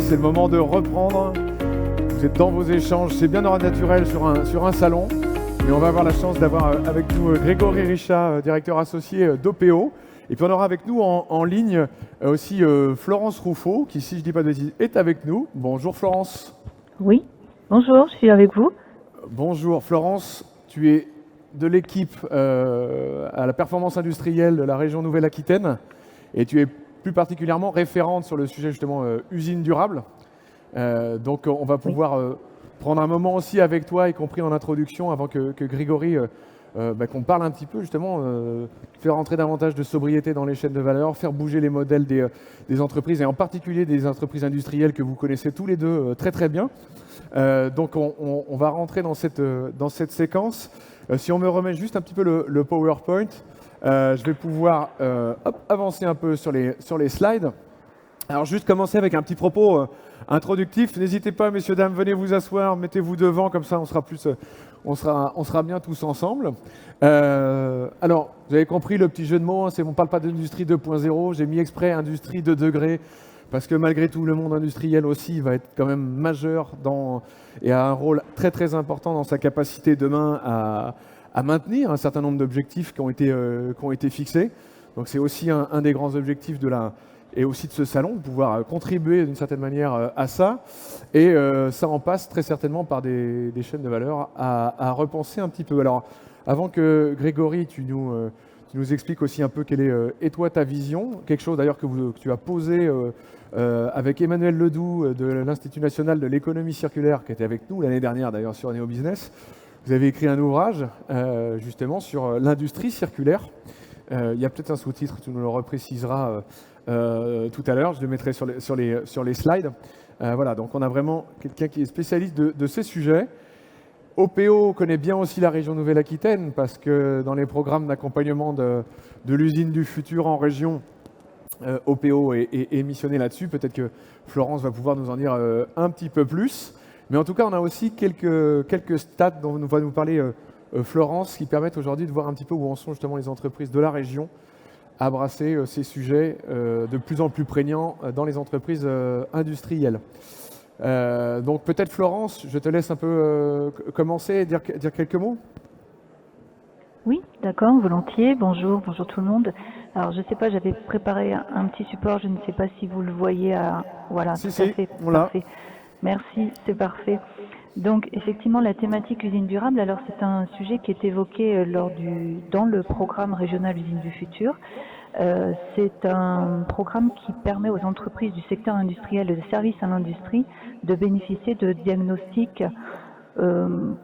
c'est le moment de reprendre. Vous êtes dans vos échanges, c'est bien naturel sur un salon. Mais on va avoir la chance d'avoir avec nous Grégory Richat, directeur associé d'OPEO. Et puis on aura avec nous en ligne aussi Florence Rouffaut, qui, si je ne dis pas de bêtises, est avec nous. Bonjour Florence. Oui, bonjour, je suis avec vous. Bonjour Florence, tu es de l'équipe à la performance industrielle de la région Nouvelle-Aquitaine et tu es plus particulièrement référente sur le sujet justement usine durable. Donc on va pouvoir prendre un moment aussi avec toi, y compris en introduction, avant que Grégory, qu'on parle un petit peu justement, faire entrer davantage de sobriété dans les chaînes de valeur, faire bouger les modèles des entreprises et en particulier des entreprises industrielles que vous connaissez tous les deux très très bien. Donc on va rentrer dans cette séquence. Si on me remet juste un petit peu le PowerPoint, je vais pouvoir avancer un peu sur les slides. Alors juste commencer avec un petit propos introductif. N'hésitez pas, messieurs, dames, venez vous asseoir, mettez-vous devant, comme ça on sera bien tous ensemble. Alors, vous avez compris le petit jeu de mots, hein, on ne parle pas d'industrie 2.0, j'ai mis exprès industrie 2 degrés, parce que malgré tout, le monde industriel aussi va être quand même majeur et a un rôle très très important dans sa capacité demain à maintenir un certain nombre d'objectifs qui ont été fixés. Donc c'est aussi un des grands objectifs et aussi de ce salon, de pouvoir contribuer d'une certaine manière à ça. Et ça en passe très certainement par des chaînes de valeur à repenser un petit peu. Alors, avant que Grégory, tu nous expliques aussi un peu quelle est toi ta vision, quelque chose d'ailleurs que tu as posé avec Emmanuel Ledoux de l'Institut national de l'économie circulaire, qui était avec nous l'année dernière d'ailleurs sur Neo Business. Vous avez écrit un ouvrage justement sur l'industrie circulaire. Il y a peut-être un sous-titre, tu nous le repréciseras tout à l'heure, je le mettrai sur les slides. Voilà, donc on a vraiment quelqu'un qui est spécialiste de ces sujets. OPEO connaît bien aussi la région Nouvelle-Aquitaine parce que dans les programmes d'accompagnement de l'usine du futur en région, OPEO est missionné là-dessus. Peut-être que Florence va pouvoir nous en dire un petit peu plus. Mais en tout cas, on a aussi quelques stats dont va nous parler Florence qui permettent aujourd'hui de voir un petit peu où en sont justement les entreprises de la région à brasser ces sujets de plus en plus prégnants dans les entreprises industrielles. Donc peut-être Florence, je te laisse un peu commencer et dire quelques mots. Oui, d'accord, volontiers. Bonjour tout le monde. Alors je ne sais pas, j'avais préparé un petit support, je ne sais pas si vous le voyez. Voilà, si, tout à fait, parfait. Merci, c'est parfait. Donc effectivement, la thématique usine durable, alors c'est un sujet qui est évoqué dans le programme régional usine du futur. C'est un programme qui permet aux entreprises du secteur industriel et de services à l'industrie de bénéficier de diagnostics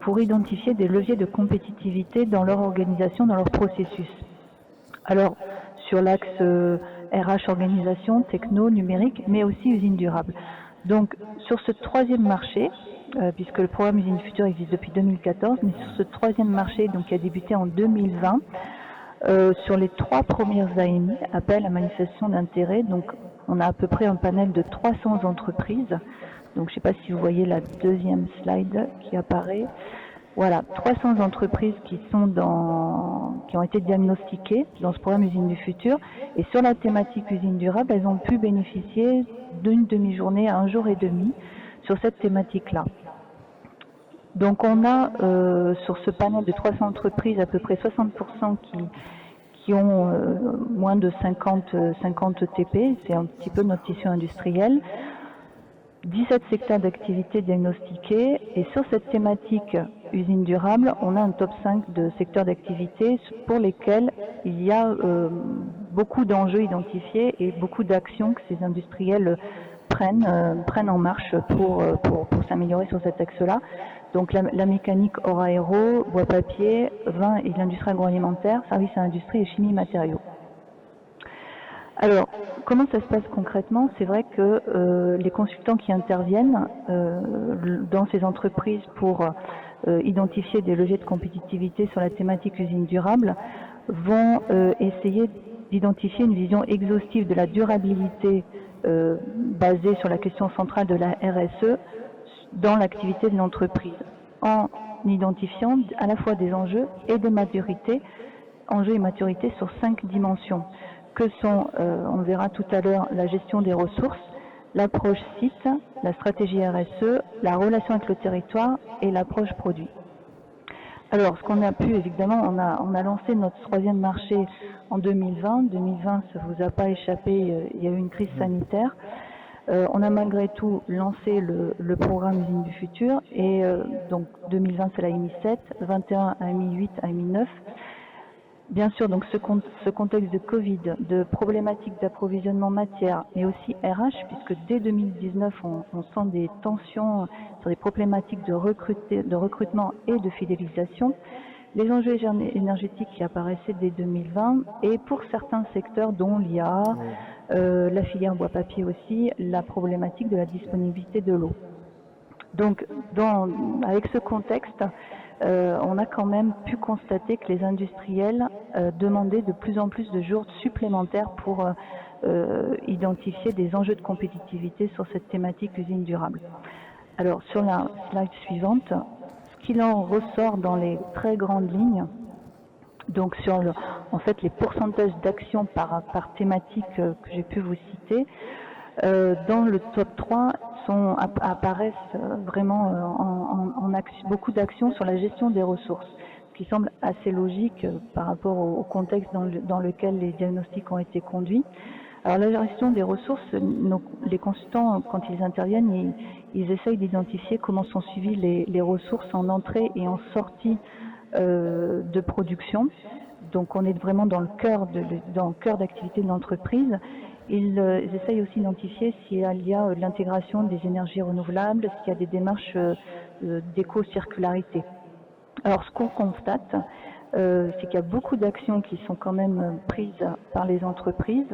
pour identifier des leviers de compétitivité dans leur organisation, dans leur processus. Alors, sur l'axe RH organisation, techno, numérique, mais aussi usine durable. Donc, sur ce troisième marché, puisque le programme Usine du Futur existe depuis 2014, mais sur ce troisième marché, donc qui a débuté en 2020, sur les 3 premières AMI, appel à manifestation d'intérêt, donc on a à peu près un panel de 300 entreprises. Donc je ne sais pas si vous voyez la deuxième slide qui apparaît. Voilà, 300 entreprises qui ont été diagnostiquées dans ce programme Usine du Futur. Et sur la thématique usine durable, elles ont pu bénéficier d'une demi-journée à 1 jour et demi sur cette thématique-là. Donc on a sur ce panel de 300 entreprises à peu près 60% qui ont moins de 50 TP, c'est un petit peu notre tissu industriel. 17 secteurs d'activité diagnostiqués et sur cette thématique usine durable, on a un top 5 de secteurs d'activité pour lesquels il y a beaucoup d'enjeux identifiés et beaucoup d'actions que ces industriels prennent en marche pour s'améliorer sur cet axe-là. Donc la mécanique hors aéro, bois papier, vin et l'industrie agroalimentaire, services à l'industrie et chimie matériaux. Alors, comment ça se passe concrètement? C'est vrai que les consultants qui interviennent dans ces entreprises pour identifier des leviers de compétitivité sur la thématique usine durable vont essayer d'identifier une vision exhaustive de la durabilité basée sur la question centrale de la RSE dans l'activité de l'entreprise, en identifiant à la fois des enjeux et des maturités, enjeux et maturités sur 5 dimensions, que sont, on verra tout à l'heure, la gestion des ressources, l'approche site, la stratégie RSE, la relation avec le territoire et l'approche produit. Alors, ce qu'on a pu, évidemment, on a lancé notre 3e marché en 2020. 2020, ça ne vous a pas échappé, il y a eu une crise sanitaire. On a malgré tout lancé le programme Usine du Futur et donc 2020 c'est la AMI 7, 21 AMI 8, AMI 9. Bien sûr, donc ce contexte de Covid, de problématiques d'approvisionnement matière, mais aussi RH, puisque dès 2019 on sent des tensions sur des problématiques de recrutement et de fidélisation. Les enjeux énergétiques qui apparaissaient dès 2020 et pour certains secteurs dont l'IA, la filière bois-papier aussi, la problématique de la disponibilité de l'eau. Donc, avec ce contexte, on a quand même pu constater que les industriels demandaient de plus en plus de jours supplémentaires pour identifier des enjeux de compétitivité sur cette thématique usine durable. Alors, sur la slide suivante, ce qu'il en ressort dans les très grandes lignes, donc sur en fait les pourcentages d'actions par thématique que j'ai pu vous citer, dans le top 3 apparaissent vraiment beaucoup d'actions sur la gestion des ressources, ce qui semble assez logique par rapport au contexte dans lequel les diagnostics ont été conduits. Alors la gestion des ressources, les consultants, quand ils interviennent, ils essayent d'identifier comment sont suivies les ressources en entrée et en sortie de production. Donc on est vraiment dans le cœur d'activité de l'entreprise. Ils essayent aussi d'identifier s'il y a de l'intégration des énergies renouvelables, s'il y a des démarches d'éco-circularité. Alors ce qu'on constate, c'est qu'il y a beaucoup d'actions qui sont quand même prises par les entreprises,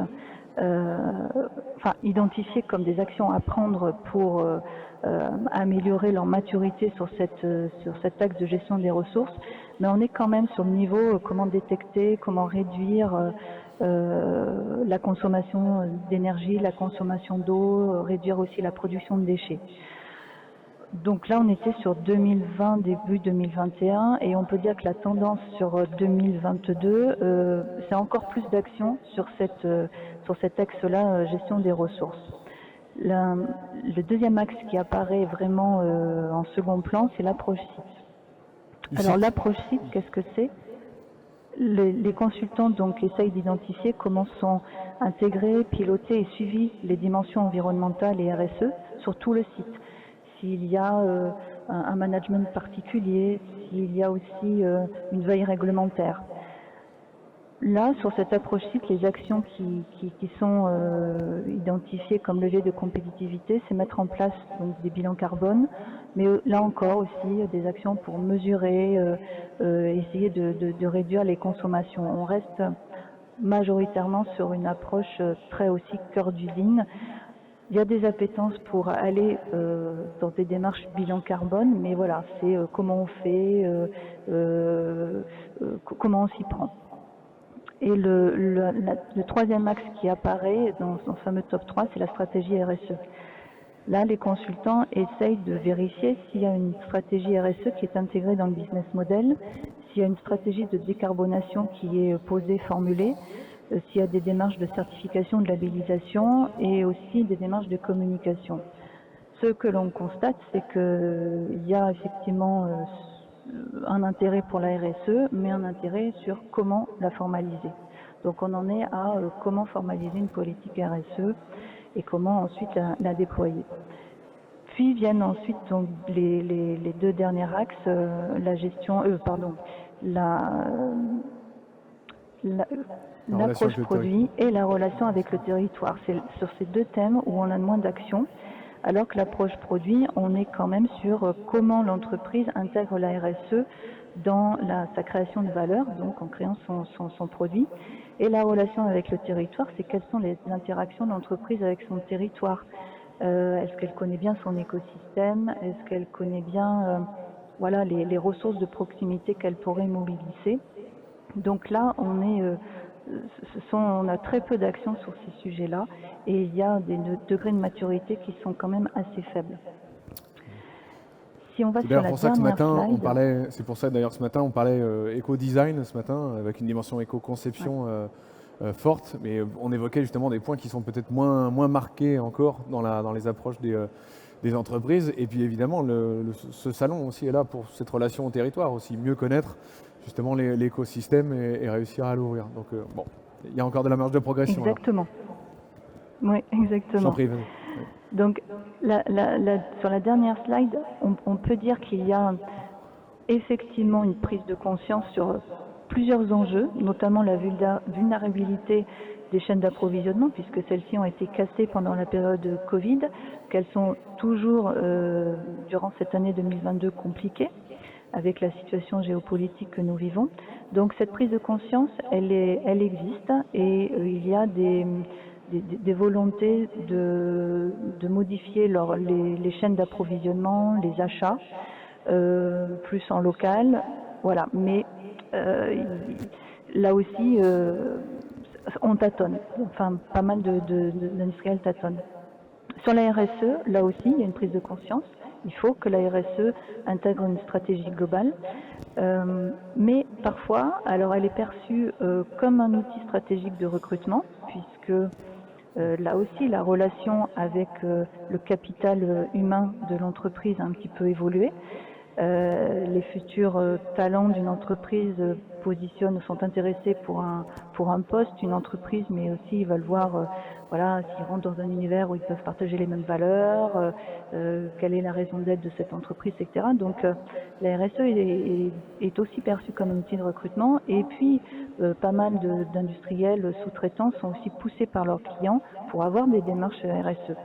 identifiées comme des actions à prendre pour améliorer leur maturité sur cet axe de gestion des ressources, mais on est quand même sur le niveau comment détecter, comment réduire la consommation d'énergie, la consommation d'eau, réduire aussi la production de déchets. Donc là, on était sur 2020, début 2021, et on peut dire que la tendance sur 2022, c'est encore plus d'actions sur cet axe-là, gestion des ressources. Le deuxième axe qui apparaît vraiment en second plan, c'est l'approche site. Alors l'approche site, qu'est-ce que c'est ? Les consultants donc essayent d'identifier comment sont intégrées, pilotées et suivies les dimensions environnementales et RSE sur tout le site. S'il y a un management particulier, s'il y a aussi une veille réglementaire. Là, sur cette approche site, les actions qui sont identifiées comme levier de compétitivité, c'est mettre en place donc, des bilans carbone, mais là encore aussi des actions pour mesurer, essayer de réduire les consommations. On reste majoritairement sur une approche très aussi cœur d'usine. Il y a des appétences pour aller dans des démarches bilan carbone, mais voilà, c'est comment on fait, comment on s'y prend. Et le troisième axe qui apparaît dans ce fameux top 3, c'est la stratégie RSE. Là, les consultants essayent de vérifier s'il y a une stratégie RSE qui est intégrée dans le business model, s'il y a une stratégie de décarbonation qui est posée, formulée, s'il y a des démarches de certification, de labellisation et aussi des démarches de communication. Ce que l'on constate, c'est qu'il y a effectivement un intérêt pour la RSE, mais un intérêt sur comment la formaliser. Donc on en est à comment formaliser une politique RSE et comment ensuite la déployer. Puis viennent ensuite donc, les deux derniers axes, la gestion, l'approche produit et la relation avec le territoire. C'est sur ces deux thèmes où on a moins d'action. Alors que l'approche produit, on est quand même sur comment l'entreprise intègre la RSE dans sa création de valeur, donc en créant son produit. Et la relation avec le territoire, c'est quelles sont les interactions de l'entreprise avec son territoire. Est-ce qu'elle connaît bien son écosystème? Est-ce qu'elle connaît bien les ressources de proximité qu'elle pourrait mobiliser? Donc là, on a très peu d'actions sur ces sujets-là et il y a des degrés de maturité qui sont quand même assez faibles. Si on va sur la dernière slide, c'est pour ça d'ailleurs ce matin on parlait éco-design ce matin avec une dimension éco-conception forte, mais on évoquait justement des points qui sont peut-être moins marqués encore dans les approches des entreprises. Et puis évidemment, ce salon aussi est là pour cette relation au territoire, aussi mieux connaître justement l'écosystème et réussir à l'ouvrir. Donc bon, il y a encore de la marge de progression. Exactement. Oui, exactement. J'en prie, vas-y. Donc, sur la dernière slide, on peut dire qu'il y a effectivement une prise de conscience sur plusieurs enjeux, notamment la vulnérabilité des chaînes d'approvisionnement, puisque celles-ci ont été cassées pendant la période Covid, qu'elles sont toujours, durant cette année 2022, compliquées, avec la situation géopolitique que nous vivons. Donc cette prise de conscience, elle existe, et il y a des volontés de modifier les chaînes d'approvisionnement, les achats, plus en local, voilà. Mais là aussi, on tâtonne, enfin pas mal d'industriels tâtonnent. Sur la RSE, là aussi, il y a une prise de conscience. Il faut que la RSE intègre une stratégie globale, mais parfois, alors elle est perçue comme un outil stratégique de recrutement, puisque là aussi, la relation avec le capital humain de l'entreprise a un petit peu évolué. Les futurs talents d'une entreprise sont intéressés pour un poste, une entreprise, mais aussi ils veulent voir voilà, s'ils rentrent dans un univers où ils peuvent partager les mêmes valeurs, quelle est la raison d'être de cette entreprise, etc. Donc la RSE est aussi perçue comme un outil de recrutement, et puis pas mal d'industriels sous-traitants sont aussi poussés par leurs clients pour avoir des démarches RSE.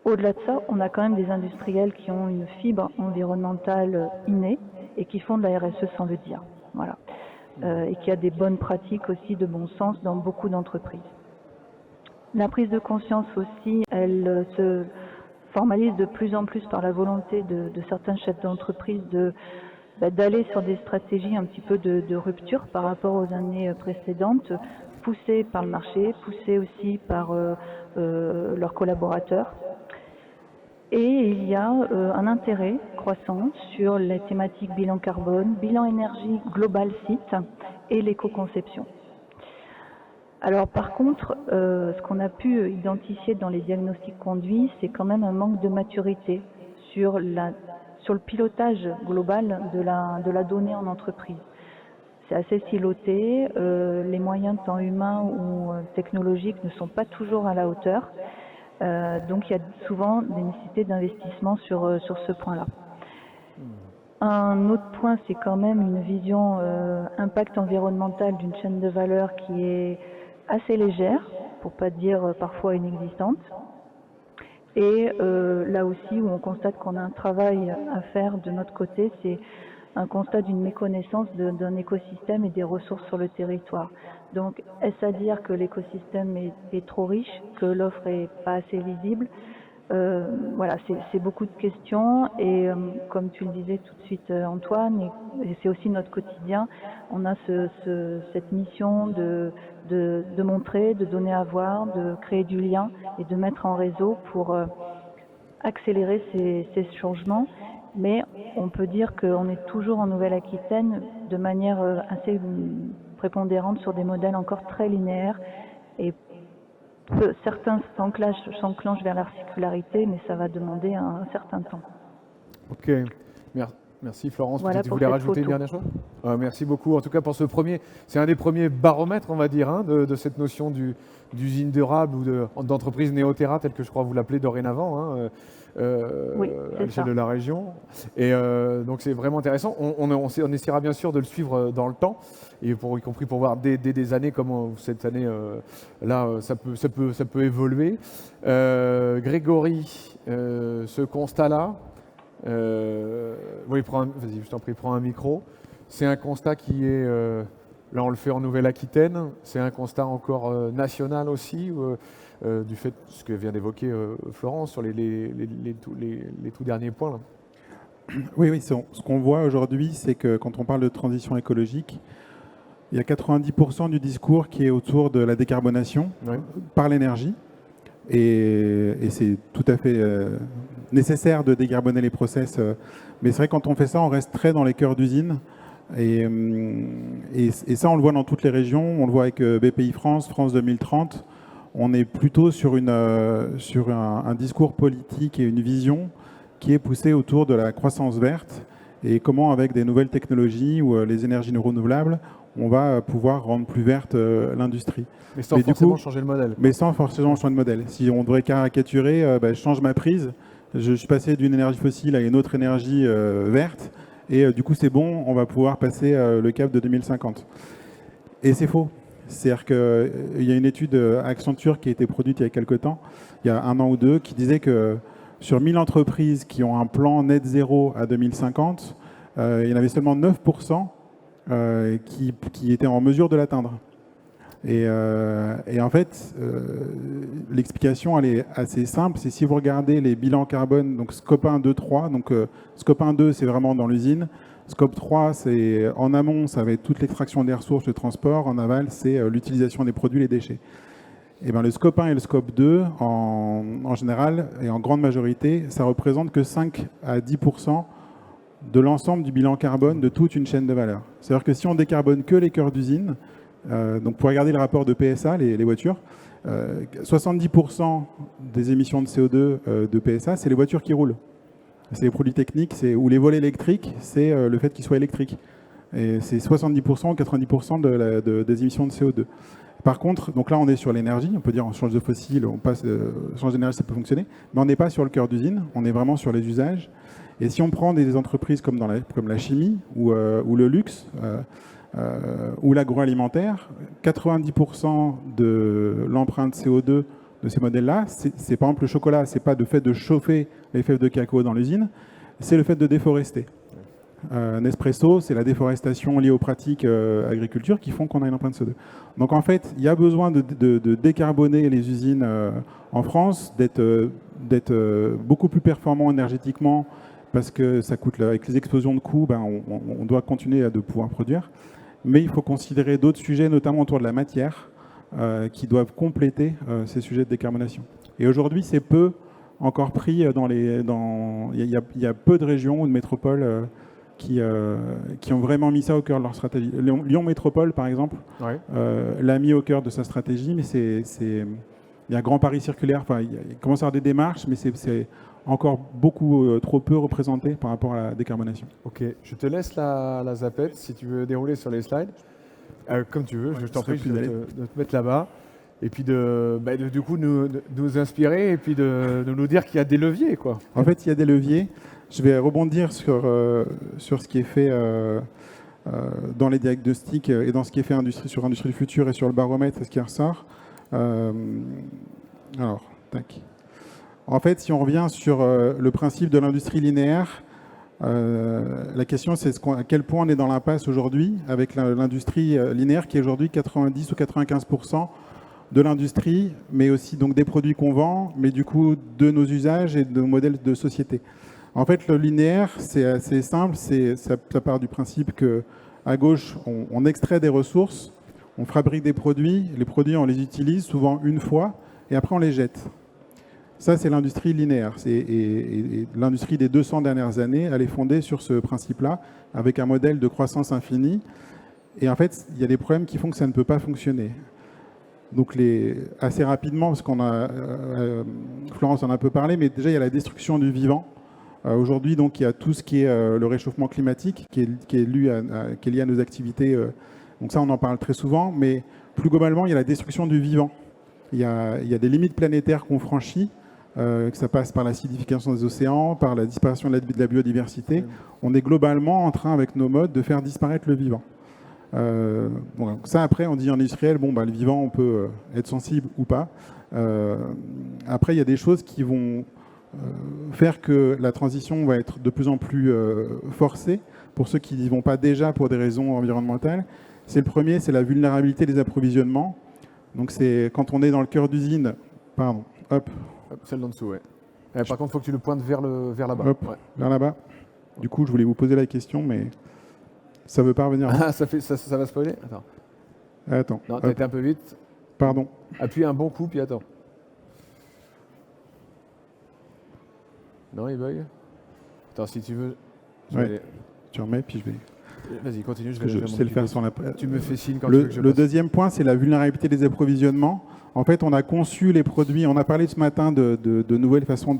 Au-delà de ça, on a quand même des industriels qui ont une fibre environnementale innée et qui font de la RSE sans le dire. Voilà. Et qui a des bonnes pratiques aussi de bon sens dans beaucoup d'entreprises. La prise de conscience aussi, elle se formalise de plus en plus par la volonté de certains chefs d'entreprise d'aller sur des stratégies un petit peu de rupture par rapport aux années précédentes, poussées par le marché, poussées aussi par leurs collaborateurs. Et il y a un intérêt croissant sur les thématiques bilan carbone, bilan énergie global site et l'éco-conception. Alors par contre, ce qu'on a pu identifier dans les diagnostics conduits, c'est quand même un manque de maturité sur le pilotage global de la donnée en entreprise. C'est assez siloté, les moyens tant humains ou technologiques ne sont pas toujours à la hauteur. Donc il y a souvent des nécessités d'investissement sur ce point-là. Un autre point, c'est quand même une vision impact environnemental d'une chaîne de valeur qui est assez légère, pour pas dire parfois inexistante. Et là aussi où on constate qu'on a un travail à faire de notre côté, c'est un constat d'une méconnaissance d'un écosystème et des ressources sur le territoire. Donc, est-ce à dire que l'écosystème est trop riche, que l'offre est pas assez visible? Voilà, c'est beaucoup de questions et comme tu le disais tout de suite Antoine, et c'est aussi notre quotidien, on a cette mission de montrer, de donner à voir, de créer du lien et de mettre en réseau pour accélérer ces changements. Mais on peut dire qu'on est toujours en Nouvelle-Aquitaine de manière assez prépondérante sur des modèles encore très linéaires et certains s'enclenchent vers la circularité, mais ça va demander un certain temps. Ok, merci Florence. Voilà, tu voulais rajouter une dernière chose? Merci beaucoup en tout cas pour ce premier, c'est un des premiers baromètres on va dire hein, de cette notion d'usine durable ou d'entreprise Néoterra telle que je crois vous l'appelez dorénavant. Hein, oui, à l'échelle de la région. Et donc c'est vraiment intéressant. On essaiera bien sûr de le suivre dans le temps, et y compris pour voir dès des années comment cette année là ça peut évoluer. Grégory, ce constat-là, oui, vas-y, je t'en prie, prends un micro. C'est un constat qui est là on le fait en Nouvelle-Aquitaine. C'est un constat encore national aussi. Du fait de ce que vient d'évoquer Florence sur les tout derniers points. Là. Oui, ce qu'on voit aujourd'hui, c'est que quand on parle de transition écologique, il y a 90% du discours qui est autour de la décarbonation par l'énergie. Et c'est tout à fait nécessaire de décarboner les process. Mais c'est vrai que quand on fait ça, on reste très dans les cœurs d'usine. Et ça, on le voit dans toutes les régions. On le voit avec BPI France, France 2030. On est plutôt sur un discours politique et une vision qui est poussée autour de la croissance verte et comment, avec des nouvelles technologies ou les énergies renouvelables, on va pouvoir rendre plus verte l'industrie. Mais sans forcément changer le modèle. Mais sans forcément changer de modèle. Si on devrait caricaturer, je change ma prise. Je suis passé d'une énergie fossile à une autre énergie verte. Et du coup, c'est bon, on va pouvoir passer le cap de 2050. Et c'est faux. C'est-à-dire qu'il y a une étude Accenture qui a été produite il y a quelques temps, il y a 1 an ou 2, qui disait que sur 1000 entreprises qui ont un plan net zéro à 2050, il y en avait seulement 9% qui étaient en mesure de l'atteindre. Et en fait, l'explication, elle est assez simple. C'est si vous regardez les bilans carbone, donc Scope 1, 2, 3, donc Scope 1, 2, c'est vraiment dans l'usine. Scope 3, c'est en amont, ça va être toute l'extraction des ressources, le transport. En aval, c'est l'utilisation des produits, les déchets. Et bien, le Scope 1 et le Scope 2, en général, et en grande majorité, ça représente que 5 à 10% de l'ensemble du bilan carbone de toute une chaîne de valeur. C'est-à-dire que si on décarbone que les cœurs d'usine, donc pour regarder le rapport de PSA, les voitures, 70% des émissions de CO2 de PSA, c'est les voitures qui roulent. C'est les produits techniques, ou les volets électriques, c'est le fait qu'ils soient électriques. Et c'est 70% ou 90% des émissions de CO2. Par contre, donc là on est sur l'énergie, on peut dire on change de fossile, on passe, change d'énergie, ça peut fonctionner, mais on n'est pas sur le cœur d'usine, on est vraiment sur les usages. Et si on prend des entreprises comme la chimie ou le luxe, ou l'agroalimentaire, 90% de l'empreinte CO2 de ces modèles-là, c'est par exemple le chocolat, c'est pas le fait de chauffer les fèves de cacao dans l'usine, c'est le fait de déforester. Nespresso, c'est la déforestation liée aux pratiques agriculture qui font qu'on a une empreinte CO2. Donc en fait, il y a besoin de décarboner les usines en France, d'être beaucoup plus performants énergétiquement, parce que ça coûte, avec les explosions de coûts, on doit continuer de pouvoir produire. Mais il faut considérer d'autres sujets, notamment autour de la matière, qui doivent compléter ces sujets de décarbonation. Et aujourd'hui, c'est peu encore pris il y a peu de régions ou de métropoles qui ont vraiment mis ça au cœur de leur stratégie. Lyon Métropole, par exemple, l'a mis au cœur de sa stratégie, mais il y a Grand Paris Circulaire, il commence à avoir des démarches, mais c'est encore beaucoup trop peu représenté par rapport à la décarbonation. Ok, je te laisse la zapette si tu veux dérouler sur les slides. Comme tu veux, je t'en prie de te mettre là-bas. Et puis du coup nous inspirer et puis de nous dire qu'il y a des leviers, quoi. En fait, il y a des leviers. Je vais rebondir sur ce qui est fait dans les diagnostics et dans ce qui est fait sur Industrie du futur et sur le baromètre, ce qui ressort. Alors, tac. En fait, si on revient sur le principe de l'industrie linéaire, la question c'est à quel point on est dans l'impasse aujourd'hui avec l'industrie linéaire qui est aujourd'hui 90 ou 95% de l'industrie, mais aussi donc des produits qu'on vend, mais du coup de nos usages et de nos modèles de société. En fait, le linéaire, c'est assez simple, ça part du principe qu'à gauche, on extrait des ressources, on fabrique des produits, les produits on les utilise souvent une fois, et après on les jette. Ça, c'est l'industrie linéaire. Et l'industrie des 200 dernières années, elle est fondée sur ce principe-là, avec un modèle de croissance infinie. Et en fait, il y a des problèmes qui font que ça ne peut pas fonctionner. Donc, assez rapidement, parce Florence en a un peu parlé, mais déjà, il y a la destruction du vivant. Aujourd'hui, donc, il y a tout ce qui est le réchauffement climatique, qui est lié à nos activités. Donc ça, on en parle très souvent, mais plus globalement, il y a la destruction du vivant. Il y a des limites planétaires qu'on franchit, que ça passe par l'acidification des océans, par la disparition de la biodiversité. On est globalement en train, avec nos modes, de faire disparaître le vivant. Ça, après, on dit en industriel, le vivant, on peut être sensible ou pas. Après, il y a des choses qui vont faire que la transition va être de plus en plus forcée pour ceux qui n'y vont pas déjà pour des raisons environnementales. C'est le premier, c'est la vulnérabilité des approvisionnements. Donc c'est quand on est dans le cœur d'usine, celle d'en dessous, ouais. Par contre, il faut que tu le pointes vers là-bas. Vers là-bas. Du coup, je voulais vous poser la question, mais ça ne veut pas revenir. Ah, ça va spoiler ? Attends. Non, t'as été un peu vite. Pardon. Appuie un bon coup, puis attends. Non, il bug ? Attends, si tu veux... Ouais. Tu remets, puis je vais... Vas-y, continue. Je sais le faire sans la... Tu me fais signe quand tu veux que je Le passe. deuxième point, c'est la vulnérabilité des approvisionnements. En fait, on a conçu les produits, on a parlé ce matin de nouvelles façons,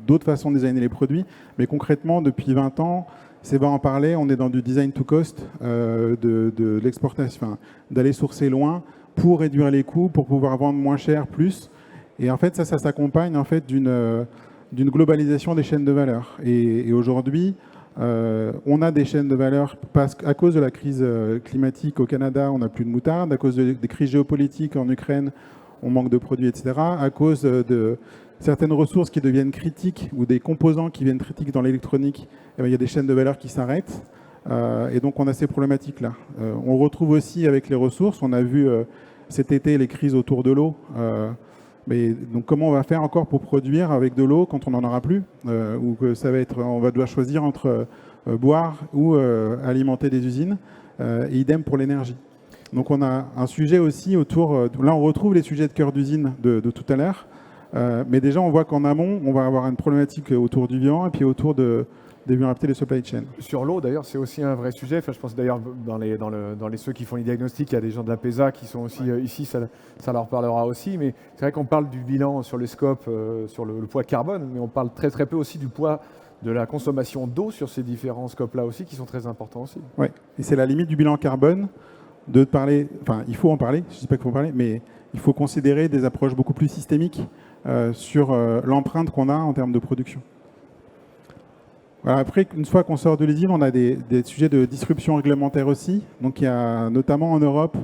d'autres façons de designer les produits, mais concrètement, depuis 20 ans, Seba en parlait, on est dans du design to cost, de l'exportation, d'aller sourcer loin pour réduire les coûts, pour pouvoir vendre moins cher, plus. Et en fait, ça s'accompagne en fait d'une globalisation des chaînes de valeur. Et aujourd'hui, on a des chaînes de valeur parce qu'à cause de la crise climatique au Canada, on n'a plus de moutarde. À cause des crises géopolitiques en Ukraine, on manque de produits, etc. À cause de certaines ressources qui deviennent critiques ou des composants qui deviennent critiques dans l'électronique, il y a des chaînes de valeur qui s'arrêtent. Et donc, on a ces problématiques-là. On retrouve aussi avec les ressources. On a vu cet été les crises autour de l'eau. Mais donc, comment on va faire encore pour produire avec de l'eau quand on n'en aura plus ou que ça va être, on va devoir choisir entre boire ou alimenter des usines. Et idem pour l'énergie. Donc, on a un sujet aussi autour... là, on retrouve les sujets de cœur d'usine de tout à l'heure. Mais déjà, on voit qu'en amont, on va avoir une problématique autour du vivant et puis autour des vulnérabilités des supply chain. Sur l'eau, d'ailleurs, c'est aussi un vrai sujet. Enfin, je pense d'ailleurs, dans les ceux qui font les diagnostics, il y a des gens de la PESA qui sont aussi ici, ça leur parlera aussi. Mais c'est vrai qu'on parle du bilan sur les scopes, sur le poids carbone, mais on parle très très peu aussi du poids de la consommation d'eau sur ces différents scopes-là aussi, qui sont très importants aussi. Oui, et c'est la limite du bilan carbone de parler, enfin, il faut en parler, je ne dis pas qu'il faut en parler, mais il faut considérer des approches beaucoup plus systémiques sur l'empreinte qu'on a en termes de production. Voilà, après, une fois qu'on sort de l'usine, on a des sujets de disruption réglementaire aussi. Donc, il y a notamment en Europe,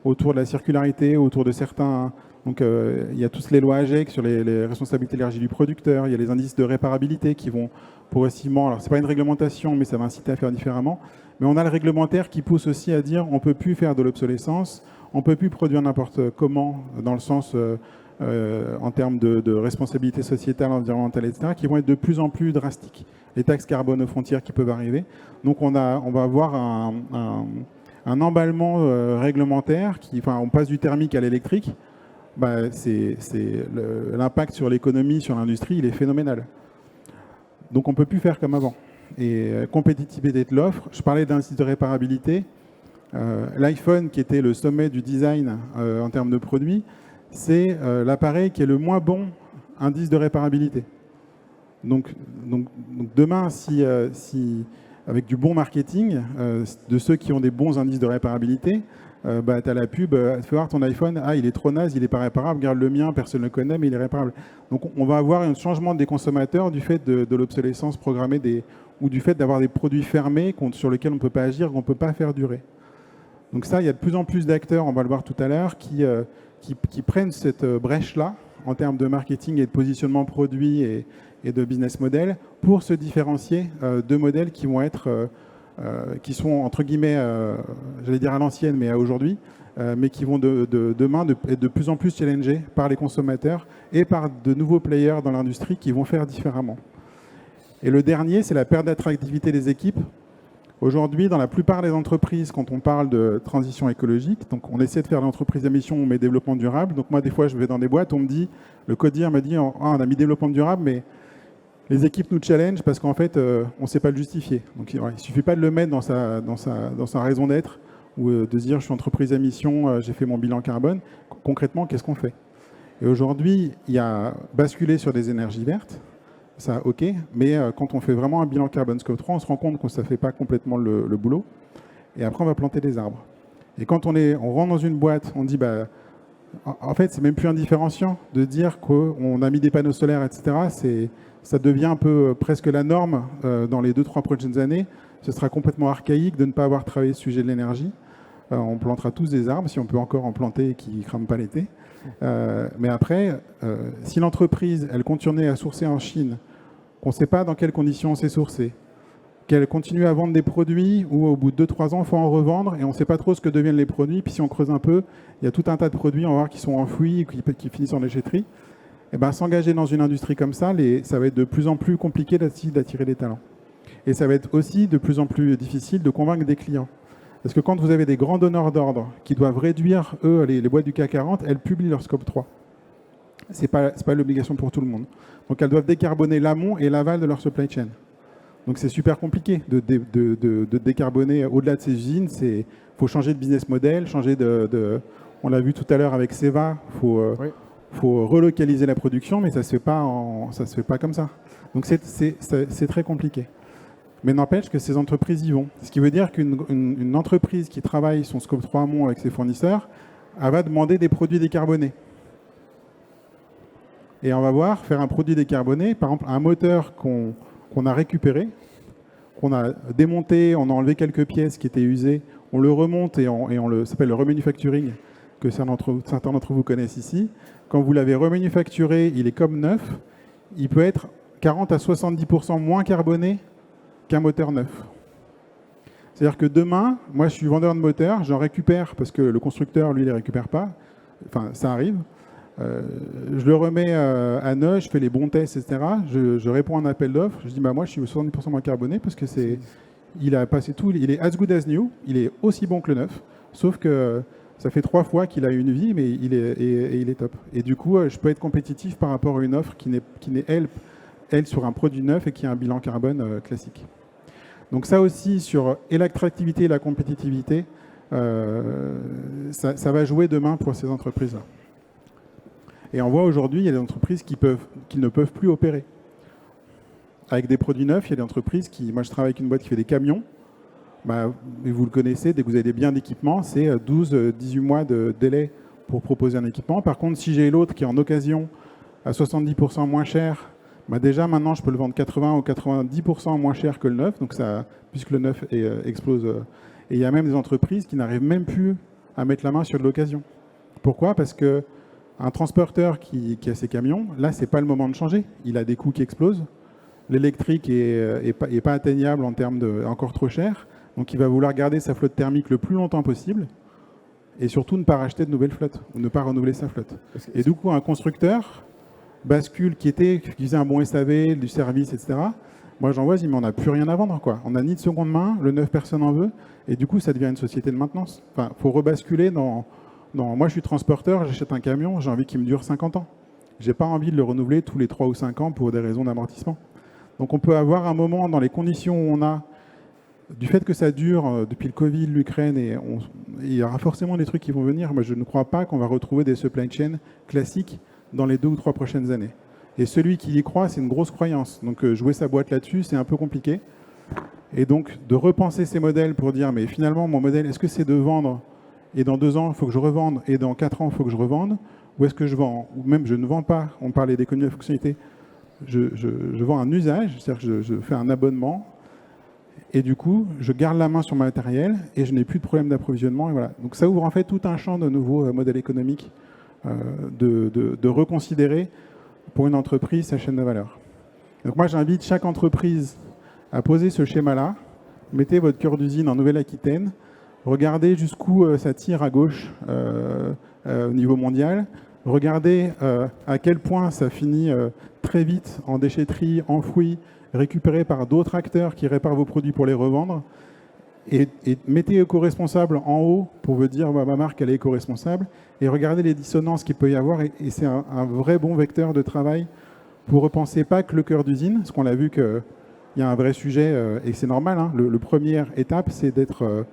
autour de la circularité, autour de certains... Donc, il y a tous les lois AGEC sur les responsabilités élargies du producteur. Il y a les indices de réparabilité qui vont progressivement... Alors, ce n'est pas une réglementation, mais ça va inciter à faire différemment. Mais on a le réglementaire qui pousse aussi à dire on ne peut plus faire de l'obsolescence, on ne peut plus produire n'importe comment, dans le sens... en termes de responsabilité sociétale, environnementale, etc., qui vont être de plus en plus drastiques. Les taxes carbone aux frontières qui peuvent arriver. Donc on va avoir un emballement réglementaire, on passe du thermique à l'électrique. L'impact sur l'économie, sur l'industrie, il est phénoménal. Donc on ne peut plus faire comme avant. Et compétitivité de l'offre, je parlais d'indice de réparabilité. L'iPhone, qui était le sommet du design en termes de produits, c'est l'appareil qui est le moins bon indice de réparabilité. Donc demain, si avec du bon marketing, de ceux qui ont des bons indices de réparabilité, tu as la pub, tu fais voir ton iPhone, il est trop naze, il n'est pas réparable, regarde le mien, personne ne le connaît, mais il est réparable. Donc on va avoir un changement des consommateurs du fait de l'obsolescence programmée ou du fait d'avoir des produits fermés sur lesquels on ne peut pas agir, qu'on ne peut pas faire durer. Donc ça, il y a de plus en plus d'acteurs, on va le voir tout à l'heure, qui prennent cette brèche-là en termes de marketing et de positionnement produit et de business model pour se différencier de modèles qui vont être, qui sont entre guillemets, j'allais dire à l'ancienne, mais à aujourd'hui, mais qui vont demain être de plus en plus challengés par les consommateurs et par de nouveaux players dans l'industrie qui vont faire différemment. Et le dernier, c'est la perte d'attractivité des équipes. Aujourd'hui, dans la plupart des entreprises, quand on parle de transition écologique, donc on essaie de faire l'entreprise à mission, on met développement durable. Donc moi, des fois, je vais dans des boîtes, on me dit, le codir me dit, on a mis développement durable, mais les équipes nous challenge parce qu'en fait, on ne sait pas le justifier. Donc il ne suffit pas de le mettre dans sa raison d'être ou de se dire, je suis entreprise à mission, j'ai fait mon bilan carbone. Concrètement, qu'est-ce qu'on fait? Et aujourd'hui, il y a basculé sur des énergies vertes. Ça, ok, mais quand on fait vraiment un bilan carbone scope 3, on se rend compte que ça ne fait pas complètement le boulot. Et après, on va planter des arbres. Et quand on rentre dans une boîte, on dit, en fait, c'est même plus indifférenciant de dire qu'on a mis des panneaux solaires, etc. Ça devient un peu presque la norme dans les 2-3 prochaines années. Ce sera complètement archaïque de ne pas avoir travaillé ce sujet de l'énergie. On plantera tous des arbres, si on peut encore en planter et qui ne crament pas l'été. Mais après, si l'entreprise, elle continue à sourcer en Chine, qu'on ne sait pas dans quelles conditions c'est sourcé, qu'elle continue à vendre des produits où au bout de 2-3 ans, il faut en revendre et on ne sait pas trop ce que deviennent les produits. Puis si on creuse un peu, il y a tout un tas de produits, on va voir, qui sont enfouis, qui finissent en déchetterie. Et s'engager dans une industrie comme ça, ça va être de plus en plus compliqué d'attirer des talents. Et ça va être aussi de plus en plus difficile de convaincre des clients. Parce que quand vous avez des grands donneurs d'ordre qui doivent réduire, eux, les boîtes du CAC 40, elles publient leur scope 3. Ce n'est pas l'obligation pour tout le monde. Donc elles doivent décarboner l'amont et l'aval de leur supply chain. Donc c'est super compliqué de décarboner au-delà de ces usines. Il faut changer de business model, on l'a vu tout à l'heure avec Seva, il faut relocaliser la production, mais ça ne se fait pas comme ça. Donc c'est très compliqué. Mais n'empêche que ces entreprises y vont. Ce qui veut dire qu'une entreprise qui travaille son scope 3 amont avec ses fournisseurs, elle va demander des produits décarbonés. Et on va voir faire un produit décarboné, par exemple un moteur qu'on a récupéré, qu'on a démonté, on a enlevé quelques pièces qui étaient usées, on le remonte ça s'appelle le remanufacturing, que certains d'entre vous connaissent ici. Quand vous l'avez remanufacturé, il est comme neuf, il peut être 40 à 70% moins carboné qu'un moteur neuf. C'est-à-dire que demain, moi je suis vendeur de moteurs, j'en récupère parce que le constructeur, lui, ne les récupère pas. Enfin, ça arrive. Je le remets à neuf, je fais les bons tests, etc. Je réponds à un appel d'offres. Je dis, moi je suis 70% moins carboné parce que il a passé tout, il est as good as new, il est aussi bon que le neuf, sauf que ça fait 3 fois qu'il a une vie, mais il est top. Et du coup, je peux être compétitif par rapport à une offre qui n'est elle, sur un produit neuf et qui a un bilan carbone classique. Donc ça aussi, sur l'attractivité et la compétitivité, ça va jouer demain pour ces entreprises-là. Et on voit aujourd'hui, il y a des entreprises qui ne peuvent plus opérer. Avec des produits neufs, il y a des entreprises moi je travaille avec une boîte qui fait des camions, et vous le connaissez, dès que vous avez des biens d'équipement, c'est 12-18 mois de délai pour proposer un équipement. Par contre, si j'ai l'autre qui est en occasion à 70% moins cher, déjà maintenant je peux le vendre 80 ou 90% moins cher que le neuf, donc puisque le neuf explose. Et il y a même des entreprises qui n'arrivent même plus à mettre la main sur de l'occasion. Pourquoi ? Parce qu'un transporteur qui a ses camions, là c'est pas le moment de changer. Il a des coûts qui explosent. L'électrique est pas atteignable en termes encore trop cher. Donc il va vouloir garder sa flotte thermique le plus longtemps possible et surtout ne pas racheter de nouvelles flottes ou ne pas renouveler sa flotte. Et du coup, un constructeur bascule qui faisait un bon SAV, du service, etc. Moi, j'en vois, il m'en a plus rien à vendre, quoi. On n'a ni de seconde main, le neuf, personne n'en veut. Et du coup, ça devient une société de maintenance. Enfin, il faut rebasculer moi, je suis transporteur, j'achète un camion, j'ai envie qu'il me dure 50 ans. J'ai pas envie de le renouveler tous les 3 ou 5 ans pour des raisons d'amortissement. Donc, on peut avoir un moment dans les conditions où on a du fait que ça dure depuis le Covid, l'Ukraine, et il y aura forcément des trucs qui vont venir. Moi, je ne crois pas qu'on va retrouver des supply chains classiques dans les 2 ou 3 prochaines années. Et celui qui y croit, c'est une grosse croyance. Donc, jouer sa boîte là-dessus, c'est un peu compliqué. Et donc, de repenser ces modèles pour dire, mais finalement, mon modèle, est-ce que c'est de vendre et dans 2 ans, il faut que je revende, et dans 4 ans, il faut que je revende, ou est-ce que je vends, ou même je ne vends pas, on parlait d'économie de la fonctionnalité, je vends un usage, c'est-à-dire que je fais un abonnement, et du coup, je garde la main sur mon matériel et je n'ai plus de problème d'approvisionnement. Et voilà. Donc ça ouvre en fait tout un champ de nouveaux modèles économiques de reconsidérer pour une entreprise sa chaîne de valeur. Donc moi, j'invite chaque entreprise à poser ce schéma-là. Mettez votre cœur d'usine en Nouvelle-Aquitaine. Regardez jusqu'où ça tire à gauche au niveau mondial. Regardez à quel point ça finit très vite en déchetterie, enfoui, récupéré par d'autres acteurs qui réparent vos produits pour les revendre. Et mettez éco-responsable en haut pour vous dire ma marque elle est éco-responsable. Et regardez les dissonances qu'il peut y avoir. Et c'est un vrai bon vecteur de travail pour repenser pas que le cœur d'usine, parce qu'on a vu qu'il y a un vrai sujet, et c'est normal. Hein, le première étape, c'est d'être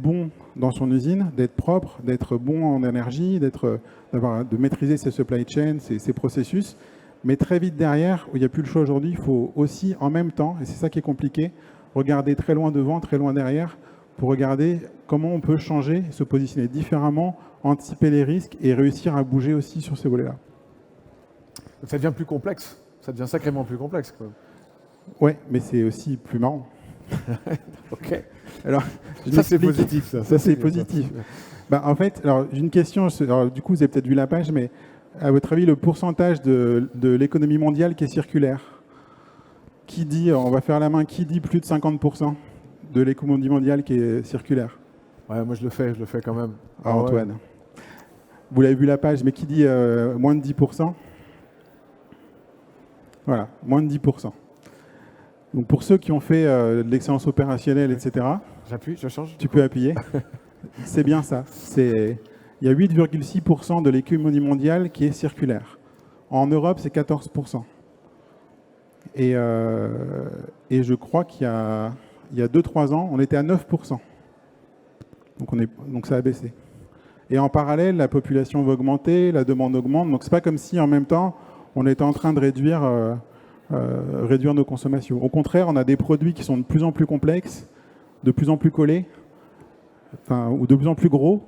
bon dans son usine, d'être propre, d'être bon en énergie, de maîtriser ses supply chains, ses processus. Mais très vite derrière, où il n'y a plus le choix aujourd'hui, il faut aussi en même temps, et c'est ça qui est compliqué, regarder très loin devant, très loin derrière, pour regarder comment on peut changer, se positionner différemment, anticiper les risques et réussir à bouger aussi sur ces volets-là. Ça devient plus complexe, ça devient sacrément plus complexe. Ouais, mais c'est aussi plus marrant. Ok. Alors, ça c'est positif. Ça c'est positif. En fait, alors j'ai une question. Alors, du coup, vous avez peut-être vu la page, mais à votre avis, le pourcentage de l'économie mondiale qui est circulaire, qui dit, on va faire la main, qui dit plus de 50% de l'économie mondiale qui est circulaire? Ouais, moi je le fais quand même. Antoine. Ouais. Vous l'avez vu la page, mais qui dit moins de 10%? Voilà, moins de 10%. Donc pour ceux qui ont fait de l'excellence opérationnelle, etc. J'appuie, je change. Tu peux appuyer. C'est bien ça. Il y a 8,6% de l'économie mondiale qui est circulaire. En Europe, c'est 14%. Et je crois qu'il y a 2-3 ans, on était à 9%. Donc ça a baissé. Et en parallèle, la population va augmenter, la demande augmente. Donc c'est pas comme si en même temps, on était en train de réduire nos consommations. Au contraire, on a des produits qui sont de plus en plus complexes, de plus en plus collés, ou de plus en plus gros.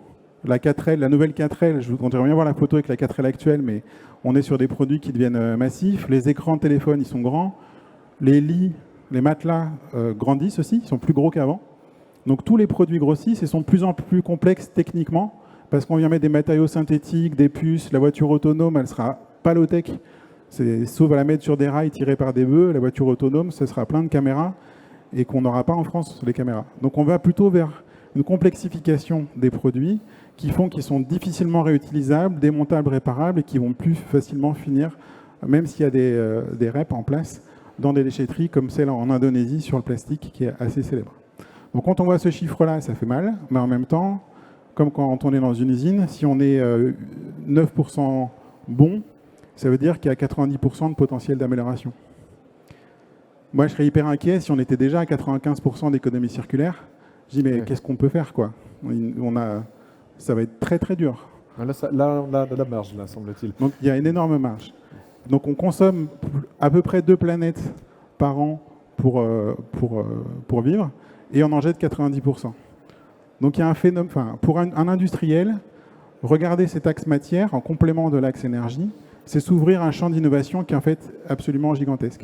La 4L, la nouvelle 4L, on devrait bien voir la photo avec la 4L actuelle, mais on est sur des produits qui deviennent massifs. Les écrans de téléphone, ils sont grands. Les lits, les matelas grandissent aussi, ils sont plus gros qu'avant. Donc tous les produits grossissent et sont de plus en plus complexes techniquement, parce qu'on vient mettre des matériaux synthétiques, des puces. La voiture autonome, elle sera pas low-tech, sauf à la mettre sur des rails tirés par des bœufs. La voiture autonome, ce sera plein de caméras et qu'on n'aura pas en France, les caméras. Donc on va plutôt vers une complexification des produits qui font qu'ils sont difficilement réutilisables, démontables, réparables et qui vont plus facilement finir, même s'il y a des REP en place, dans des déchetteries comme celle en Indonésie sur le plastique qui est assez célèbre. Donc quand on voit ce chiffre-là, ça fait mal, mais en même temps, comme quand on est dans une usine, si on est 9% bon, ça veut dire qu'il y a 90% de potentiel d'amélioration. Moi, je serais hyper inquiet si on était déjà à 95% d'économie circulaire. Je dis, mais qu'est-ce qu'on peut faire, quoi ? Ça va être très, très dur. Là, on a de la marge, là, semble-t-il. Donc, il y a une énorme marge. Donc, on consomme à peu près 2 planètes par an pour vivre, et on en jette 90%. Donc il y a un phénomène, pour un industriel, regarder cet axe matière en complément de l'axe énergie, c'est s'ouvrir un champ d'innovation qui est en fait absolument gigantesque.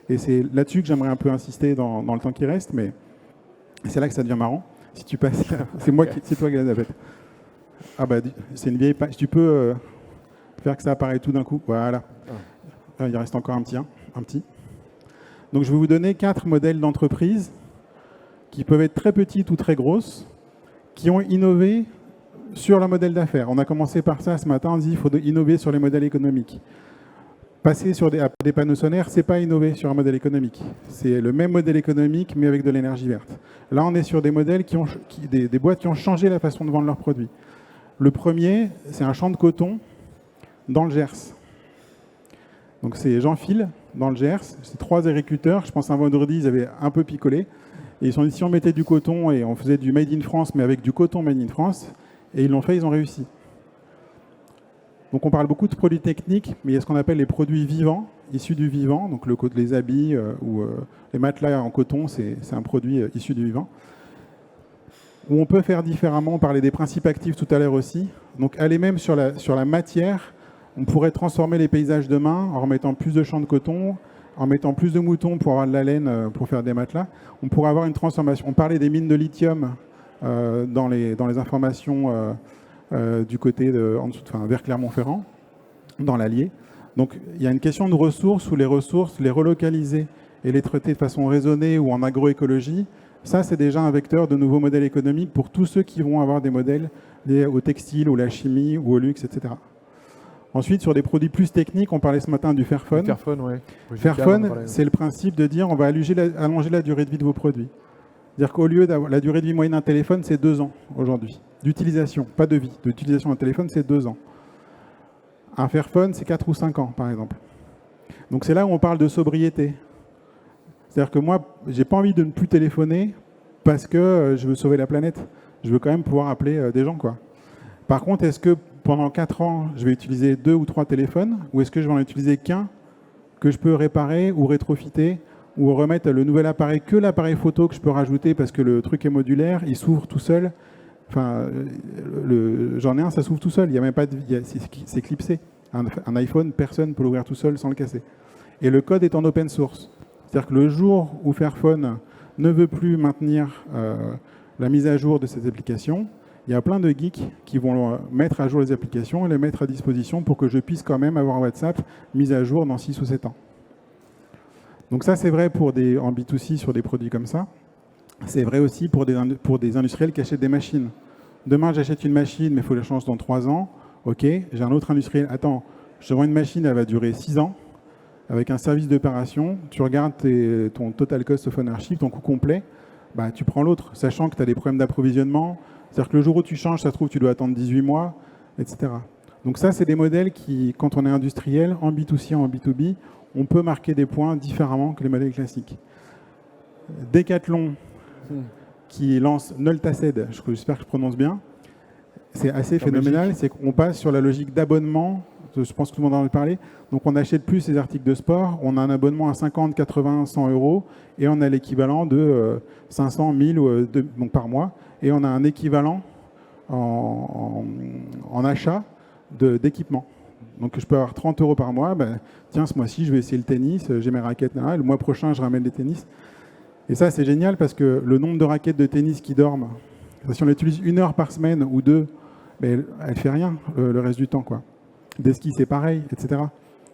Et c'est là-dessus que j'aimerais un peu insister dans le temps qui reste, mais c'est là que ça devient marrant. Si tu passes, c'est toi qui l'as fait. Ah bah c'est une vieille page. Tu peux faire que ça apparaît tout d'un coup. Voilà. Il reste encore un petit. Donc je vais vous donner 4 modèles d'entreprises qui peuvent être très petites ou très grosses, qui ont innové sur leur modèle d'affaires. On a commencé par ça ce matin, on dit qu'il faut innover sur les modèles économiques. Passer sur des panneaux solaires, ce n'est pas innover sur un modèle économique. C'est le même modèle économique, mais avec de l'énergie verte. Là, on est sur des modèles des boîtes qui ont changé la façon de vendre leurs produits. Le premier, c'est un champ de coton dans le Gers. Donc c'est Jean-Phil, dans le Gers. C'est 3 agriculteurs. Je pense un vendredi, ils avaient un peu picolé. Et ils sont dit, si on mettait du coton et on faisait du Made in France, mais avec du coton Made in France, et ils l'ont fait, ils ont réussi. Donc on parle beaucoup de produits techniques, mais il y a ce qu'on appelle les produits vivants, issus du vivant. Donc les habits ou les matelas en coton, c'est un produit issu du vivant. Où on peut faire différemment, on parlait des principes actifs tout à l'heure aussi. Donc aller même sur la matière, on pourrait transformer les paysages demain en remettant plus de champs de coton, en mettant plus de moutons pour avoir de la laine pour faire des matelas. On pourrait avoir une transformation. On parlait des mines de lithium dans les informations du côté vers Clermont-Ferrand, dans l'Allier. Donc il y a une question de ressources où les ressources, les relocaliser et les traiter de façon raisonnée ou en agroécologie, ça c'est déjà un vecteur de nouveaux modèles économiques pour tous ceux qui vont avoir des modèles liés au textile, ou la chimie, ou au luxe, etc. Ensuite, sur des produits plus techniques, on parlait ce matin du Fairphone. Fairphone, c'est le principe de dire on va allonger la durée de vie de vos produits. C'est-à-dire qu'au lieu d'avoir la durée de vie moyenne d'un téléphone, c'est 2 ans aujourd'hui. D'utilisation, pas de vie. D'utilisation d'un téléphone, c'est 2 ans. Un Fairphone, c'est 4 ou 5 ans, par exemple. Donc c'est là où on parle de sobriété. C'est-à-dire que moi, j'ai pas envie de ne plus téléphoner parce que je veux sauver la planète. Je veux quand même pouvoir appeler des gens, quoi. Par contre, est-ce que pendant 4 ans, je vais utiliser 2 ou 3 téléphones, ou est-ce que je vais en utiliser qu'un que je peux réparer ou rétrofiter ou remettre le nouvel appareil, que l'appareil photo que je peux rajouter parce que le truc est modulaire, il s'ouvre tout seul. Enfin, j'en ai un, ça s'ouvre tout seul. Il y a même pas c'est clipsé. Un iPhone, personne ne peut l'ouvrir tout seul sans le casser. Et le code est en open source. C'est-à-dire que le jour où Fairphone ne veut plus maintenir la mise à jour de ces applications, il y a plein de geeks qui vont mettre à jour les applications et les mettre à disposition pour que je puisse quand même avoir WhatsApp mise à jour dans 6 ou 7 ans. Donc ça, c'est vrai en B2C sur des produits comme ça. C'est vrai aussi pour des industriels qui achètent des machines. Demain, j'achète une machine, mais il faut la changer dans 3 ans. OK, j'ai un autre industriel. Attends, je te vends une machine, elle va durer 6 ans. Avec un service d'opération, tu regardes ton total cost of ownership, ton coût complet, bah, tu prends l'autre, sachant que tu as des problèmes d'approvisionnement. C'est-à-dire que le jour où tu changes, ça se trouve, tu dois attendre 18 mois, etc. Donc ça, c'est des modèles qui, quand on est industriel, en B2C, en B2B, on peut marquer des points différemment que les modèles classiques. Decathlon, qui lance Noltaced, j'espère que je prononce bien, c'est assez phénoménal, c'est qu'on passe sur la logique d'abonnement, je pense que tout le monde en a parlé, donc on n'achète plus ces articles de sport, on a un abonnement à 50, 80, 100 euros, et on a l'équivalent de 500, 1000 donc par mois, et on a un équivalent en achat d'équipement. Donc je peux avoir 30 euros par mois, tiens, ce mois-ci, je vais essayer le tennis, j'ai mes raquettes, là, le mois prochain, je ramène des tennis. Et ça, c'est génial parce que le nombre de raquettes de tennis qui dorment, si on l'utilise 1 heure par semaine ou 2, elle ne fait rien le reste du temps, quoi. Des skis, c'est pareil, etc.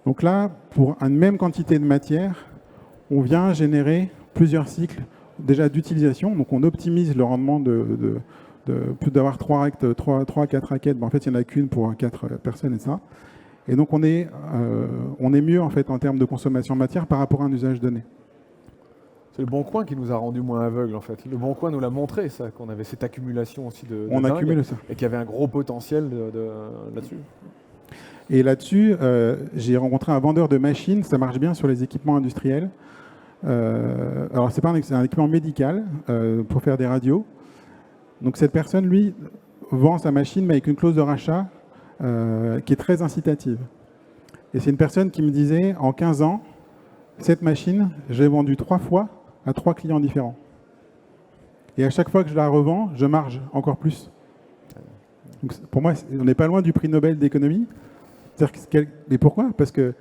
Donc là, pour une même quantité de matière, on vient générer plusieurs cycles déjà d'utilisation. Donc on optimise le rendement plus d'avoir 3 à 4 raquettes. En fait, il n'y en a qu'une pour 4 personnes et ça. Et donc on est mieux en fait en termes de consommation de matière par rapport à un usage donné. C'est le Bon Coin qui nous a rendu moins aveugles en fait. Le Bon Coin nous l'a montré ça, qu'on avait cette accumulation aussi de on dingue, accumule ça. Et qu'il y avait un gros potentiel là-dessus. Et là-dessus, j'ai rencontré un vendeur de machines, ça marche bien sur les équipements industriels. Alors c'est un équipement médical pour faire des radios. Donc cette personne, lui, vend sa machine mais avec une clause de rachat qui est très incitative. Et c'est une personne qui me disait, en 15 ans, cette machine, je l'ai vendue 3 fois à 3 clients différents. Et à chaque fois que je la revends, je marge encore plus. Donc pour moi, on n'est pas loin du prix Nobel d'économie. Mais pourquoi? Parce que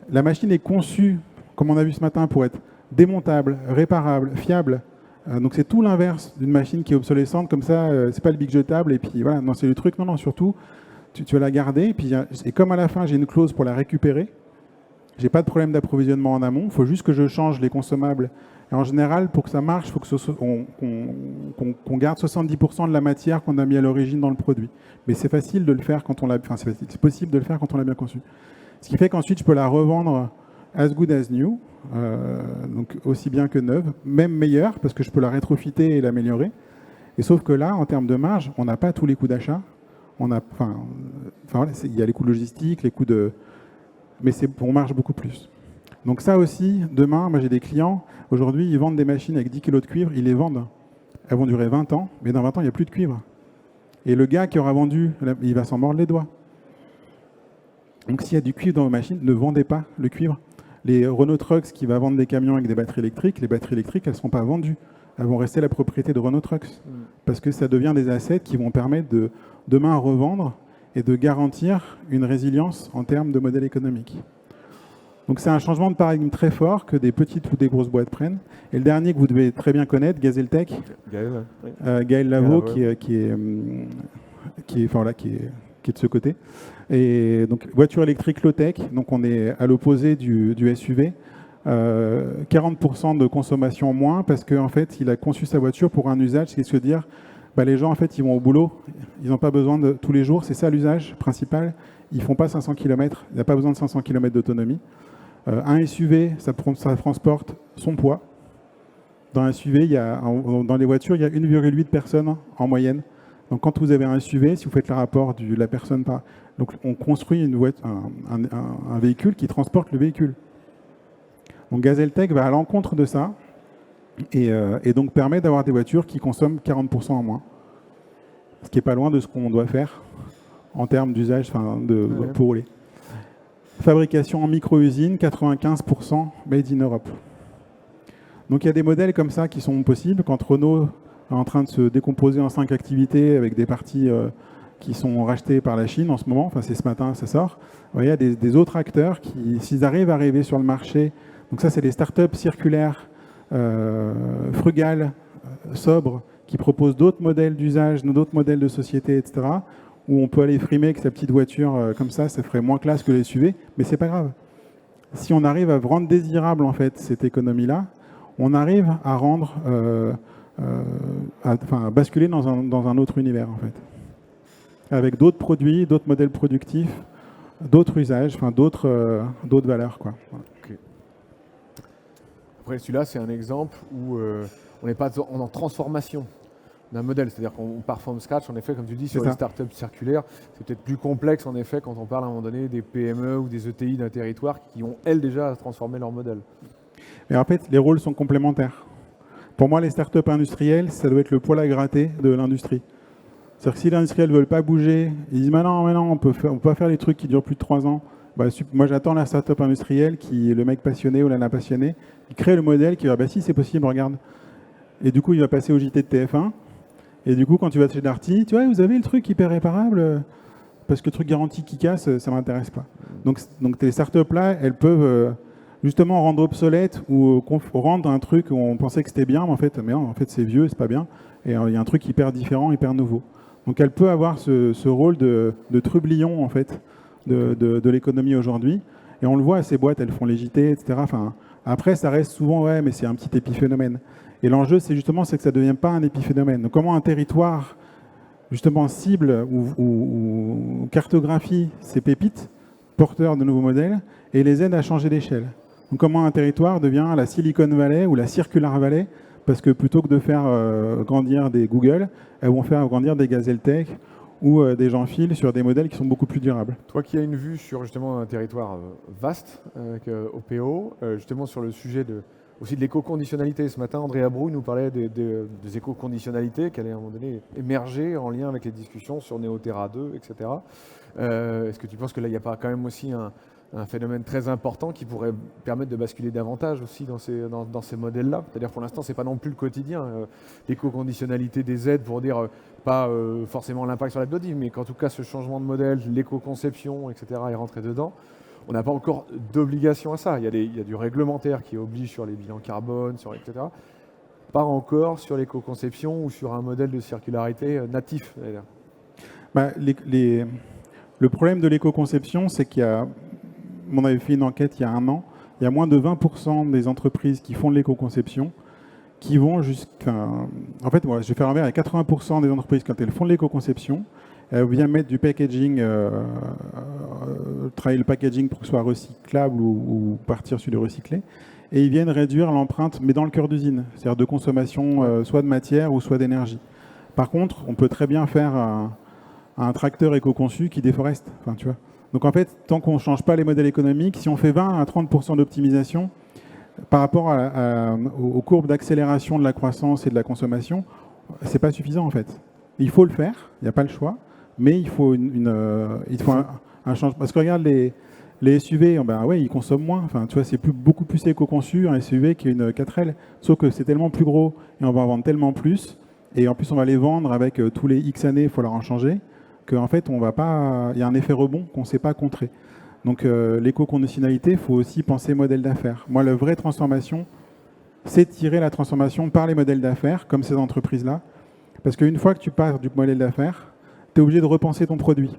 la machine est conçue, comme on a vu ce matin, pour être démontable, réparable, fiable. Donc c'est tout l'inverse d'une machine qui est obsolescente, comme ça, c'est pas le big jetable, et puis voilà, non, c'est le truc, non, surtout, tu vas la garder, et comme à la fin, j'ai une clause pour la récupérer, j'ai pas de problème d'approvisionnement en amont, il faut juste que je change les consommables. Et en général, pour que ça marche, il faut qu'on garde 70% de la matière qu'on a mis à l'origine dans le produit. Mais c'est facile de le faire quand on l'a, enfin c'est possible de le faire quand on l'a bien conçu. Ce qui fait qu'ensuite, je peux la revendre as good as new, donc aussi bien que neuve, même meilleure, parce que je peux la rétrofiter et l'améliorer. Et sauf que là, en termes de marge, on n'a pas tous les coûts d'achat. Il y a les coûts logistiques, les coûts de... Mais on marge beaucoup plus. Donc ça aussi, demain, moi j'ai des clients, aujourd'hui, ils vendent des machines avec 10 kg de cuivre, ils les vendent. Elles vont durer 20 ans, mais dans 20 ans, il n'y a plus de cuivre. Et le gars qui aura vendu, il va s'en mordre les doigts. Donc s'il y a du cuivre dans vos machines, ne vendez pas le cuivre. Les Renault Trucks qui va vendre des camions avec des batteries électriques, les batteries électriques, elles ne seront pas vendues. Elles vont rester la propriété de Renault Trucks. Parce que ça devient des assets qui vont permettre de demain revendre et de garantir une résilience en termes de modèle économique. Donc c'est un changement de paradigme très fort que des petites ou des grosses boîtes prennent. Et le dernier que vous devez très bien connaître, Gazeltech, Gaël Lavaux, qui est de ce côté. Et donc voiture électrique low-tech, donc on est à l'opposé du SUV. 40% de consommation en moins parce qu'en fait, il a conçu sa voiture pour un usage, c'est ce que dire, les gens en fait, ils vont au boulot, ils n'ont pas besoin de tous les jours, c'est ça l'usage principal. Ils font pas 500 km, il n'a pas besoin de 500 km d'autonomie. Un SUV, ça transporte son poids. Dans un SUV, dans les voitures, il y a 1,8 personnes en moyenne. Donc quand vous avez un SUV, si vous faites le rapport de la personne par... Donc on construit un véhicule qui transporte le véhicule. Donc Gazeltech va à l'encontre de ça et donc permet d'avoir des voitures qui consomment 40% en moins. Ce qui n'est pas loin de ce qu'on doit faire en termes d'usage pour rouler. Fabrication en micro-usine, 95% made in Europe. Donc il y a des modèles comme ça qui sont possibles. Quand Renault est en train de se décomposer en 5 activités avec des parties qui sont rachetées par la Chine en ce moment, c'est ce matin, ça sort. Il y a des autres acteurs qui, s'ils arrivent à arriver sur le marché, donc ça c'est des startups circulaires, frugales, sobres, qui proposent d'autres modèles d'usage, d'autres modèles de société, etc., où on peut aller frimer avec sa petite voiture comme ça ferait moins classe que les SUV, mais c'est pas grave. Si on arrive à rendre désirable en fait cette économie-là, on arrive à rendre, à basculer dans un autre univers en fait, avec d'autres produits, d'autres modèles productifs, d'autres usages, d'autres valeurs quoi. Voilà. Okay. Après celui-là c'est un exemple où on n'est pas en transformation. modèle. C'est-à-dire qu'on part from scratch, en effet, comme tu dis, sur les startups circulaires. C'est peut-être plus complexe, en effet, quand on parle à un moment donné des PME ou des ETI d'un territoire qui ont, elles, déjà transformé leur modèle. Mais en fait, les rôles sont complémentaires. Pour moi, les startups industrielles, ça doit être le poil à gratter de l'industrie. C'est-à-dire que si les industriels ne veulent pas bouger, ils disent non, on peut pas faire les trucs qui durent plus de 3 ans. Bah, moi, j'attends la startup industrielle qui est le mec passionné ou la nana passionnée, qui crée le modèle, qui va bah si c'est possible, regarde. Et du coup, il va passer au JT de TF1. Et du coup, quand tu vas chez Darty, tu vois, vous avez le truc hyper réparable, parce que le truc garanti qui casse, ça ne m'intéresse pas. Donc les startups-là, elles peuvent justement rendre obsolète ou rendre un truc où on pensait que c'était bien, mais en fait c'est vieux, c'est pas bien. Et il y a un truc hyper différent, hyper nouveau. Donc elle peut avoir ce rôle de trublion, en fait, de l'économie aujourd'hui. Et on le voit, ces boîtes, elles font les JT, etc. Enfin, après, ça reste souvent, ouais, mais c'est un petit épiphénomène. Et l'enjeu, c'est que ça ne devienne pas un épiphénomène. Donc comment un territoire, justement, cible ou cartographie ces pépites, porteurs de nouveaux modèles, et les aide à changer d'échelle. Donc comment un territoire devient la Silicon Valley ou la Circular Valley, parce que plutôt que de faire grandir des Google, elles vont faire grandir des Gazeltech ou des Jeanfil sur des modèles qui sont beaucoup plus durables. Toi qui as une vue sur justement un territoire vaste, avec OPO, justement sur le sujet aussi de l'éco-conditionnalité. Ce matin, Andrea Brouille nous parlait des éco-conditionnalités qui allaient à un moment donné émerger en lien avec les discussions sur Neoterra 2, etc. Est-ce que tu penses que là, il n'y a pas quand même aussi un phénomène très important qui pourrait permettre de basculer davantage aussi dans ces modèles-là? C'est-à-dire pour l'instant, ce n'est pas non plus le quotidien. L'éco-conditionnalité des aides pour dire pas forcément l'impact sur la biodiversité, mais qu'en tout cas ce changement de modèle, l'éco-conception, etc. est rentré dedans. On n'a pas encore d'obligation à ça. Il y a du réglementaire qui oblige sur les bilans carbone, etc. Pas encore sur l'éco-conception ou sur un modèle de circularité natif. Bah, le problème de l'éco-conception, c'est on avait fait une enquête il y a 1 an, il y a moins de 20% des entreprises qui font de l'éco-conception qui vont jusqu'à... En fait, moi, je vais faire un verre, il y a 80% des entreprises, quand elles font de l'éco-conception, elles viennent mettre du packaging, travailler le packaging pour que ce soit recyclable ou partir sur du recyclé, et ils viennent réduire l'empreinte, mais dans le cœur d'usine, c'est-à-dire de consommation soit de matière ou soit d'énergie. Par contre, on peut très bien faire un tracteur éco-conçu qui déforeste, enfin, tu vois. Donc en fait, tant qu'on ne change pas les modèles économiques, si on fait 20 à 30% d'optimisation par rapport aux courbes d'accélération de la croissance et de la consommation, c'est pas suffisant en fait. Il faut le faire, il n'y a pas le choix, mais il faut un changement. Parce que regarde les SUV, ben ouais, ils consomment moins. Enfin, tu vois, c'est beaucoup plus éco-conçu un SUV qu'une 4L, sauf que c'est tellement plus gros et on va en vendre tellement plus. Et en plus, on va les vendre avec tous les X années, il faut leur en changer. Qu'en fait, il y a un effet rebond qu'on ne sait pas contrer. Donc l'éco-conditionnalité, il faut aussi penser modèle d'affaires. Moi, la vraie transformation, c'est tirer la transformation par les modèles d'affaires, comme ces entreprises-là. Parce qu'une fois que tu pars du modèle d'affaires, tu es obligé de repenser ton produit.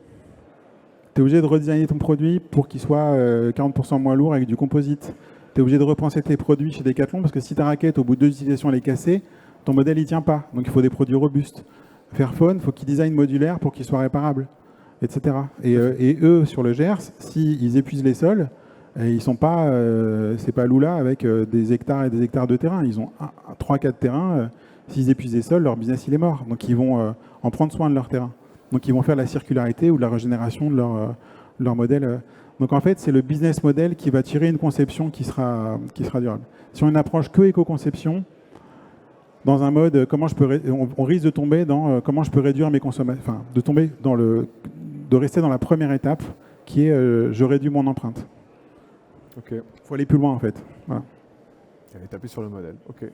Tu es obligé de redesigner ton produit pour qu'il soit 40% moins lourd avec du composite. Tu es obligé de repenser tes produits chez Decathlon, parce que si ta raquette, au bout de 2 utilisations, elle est cassée, ton modèle, il ne tient pas. Donc il faut des produits robustes. Fairphone, il faut qu'ils designent modulaire pour qu'ils soient réparables, etc. Et eux, sur le Gers, s'ils épuisent les sols, ils sont pas, c'est pas Lula avec des hectares et des hectares de terrain. Ils ont 3-4 terrains. S'ils épuisent les sols, leur business il est mort. Donc ils vont en prendre soin de leur terrain. Donc ils vont faire la circularité ou la régénération de leur modèle. Donc en fait, c'est le business model qui va tirer une conception qui sera durable. Si on a une approche que éco-conception, dans un mode, on risque de tomber dans comment je peux réduire mes consommations, enfin, de rester dans la première étape, qui est je réduis mon empreinte. Ok. Il faut aller plus loin en fait. Voilà. Aller taper sur le modèle. Ok. Je ne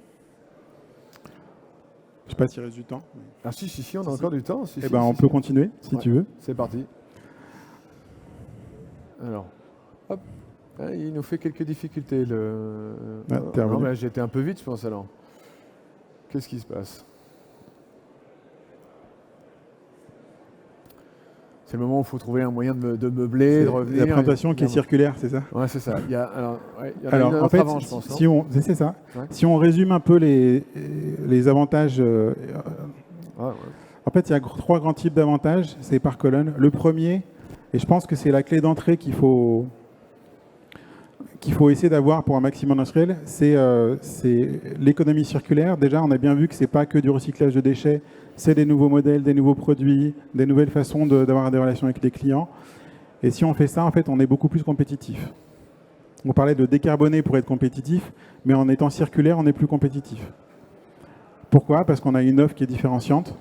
sais pas s'il reste du temps. Ah si, on a encore du temps. On peut continuer si tu veux. C'est parti. Alors, hop. Ah, il nous fait quelques difficultés. Non, mais j'ai été un peu vite, je pense alors. Qu'est-ce qui se passe? C'est le moment où il faut trouver un moyen de meubler, de revenir. La présentation qui est circulaire, c'est ça? Ouais, c'est ça. Il y a alors en fait, avant, je pense. C'est ça. Ouais. Si on résume un peu les avantages, en fait, il y a 3 grands types d'avantages. C'est par colonne. Le premier, et je pense que c'est la clé d'entrée qu'il faut qu'il faut essayer d'avoir pour un maximum industriel, c'est l'économie circulaire. Déjà, on a bien vu que ce n'est pas que du recyclage de déchets, c'est des nouveaux modèles, des nouveaux produits, des nouvelles façons d'avoir des relations avec les clients. Et si on fait ça, en fait, on est beaucoup plus compétitif. On parlait de décarboner pour être compétitif, mais en étant circulaire, on est plus compétitif. Pourquoi? Parce qu'on a une offre qui est différenciante.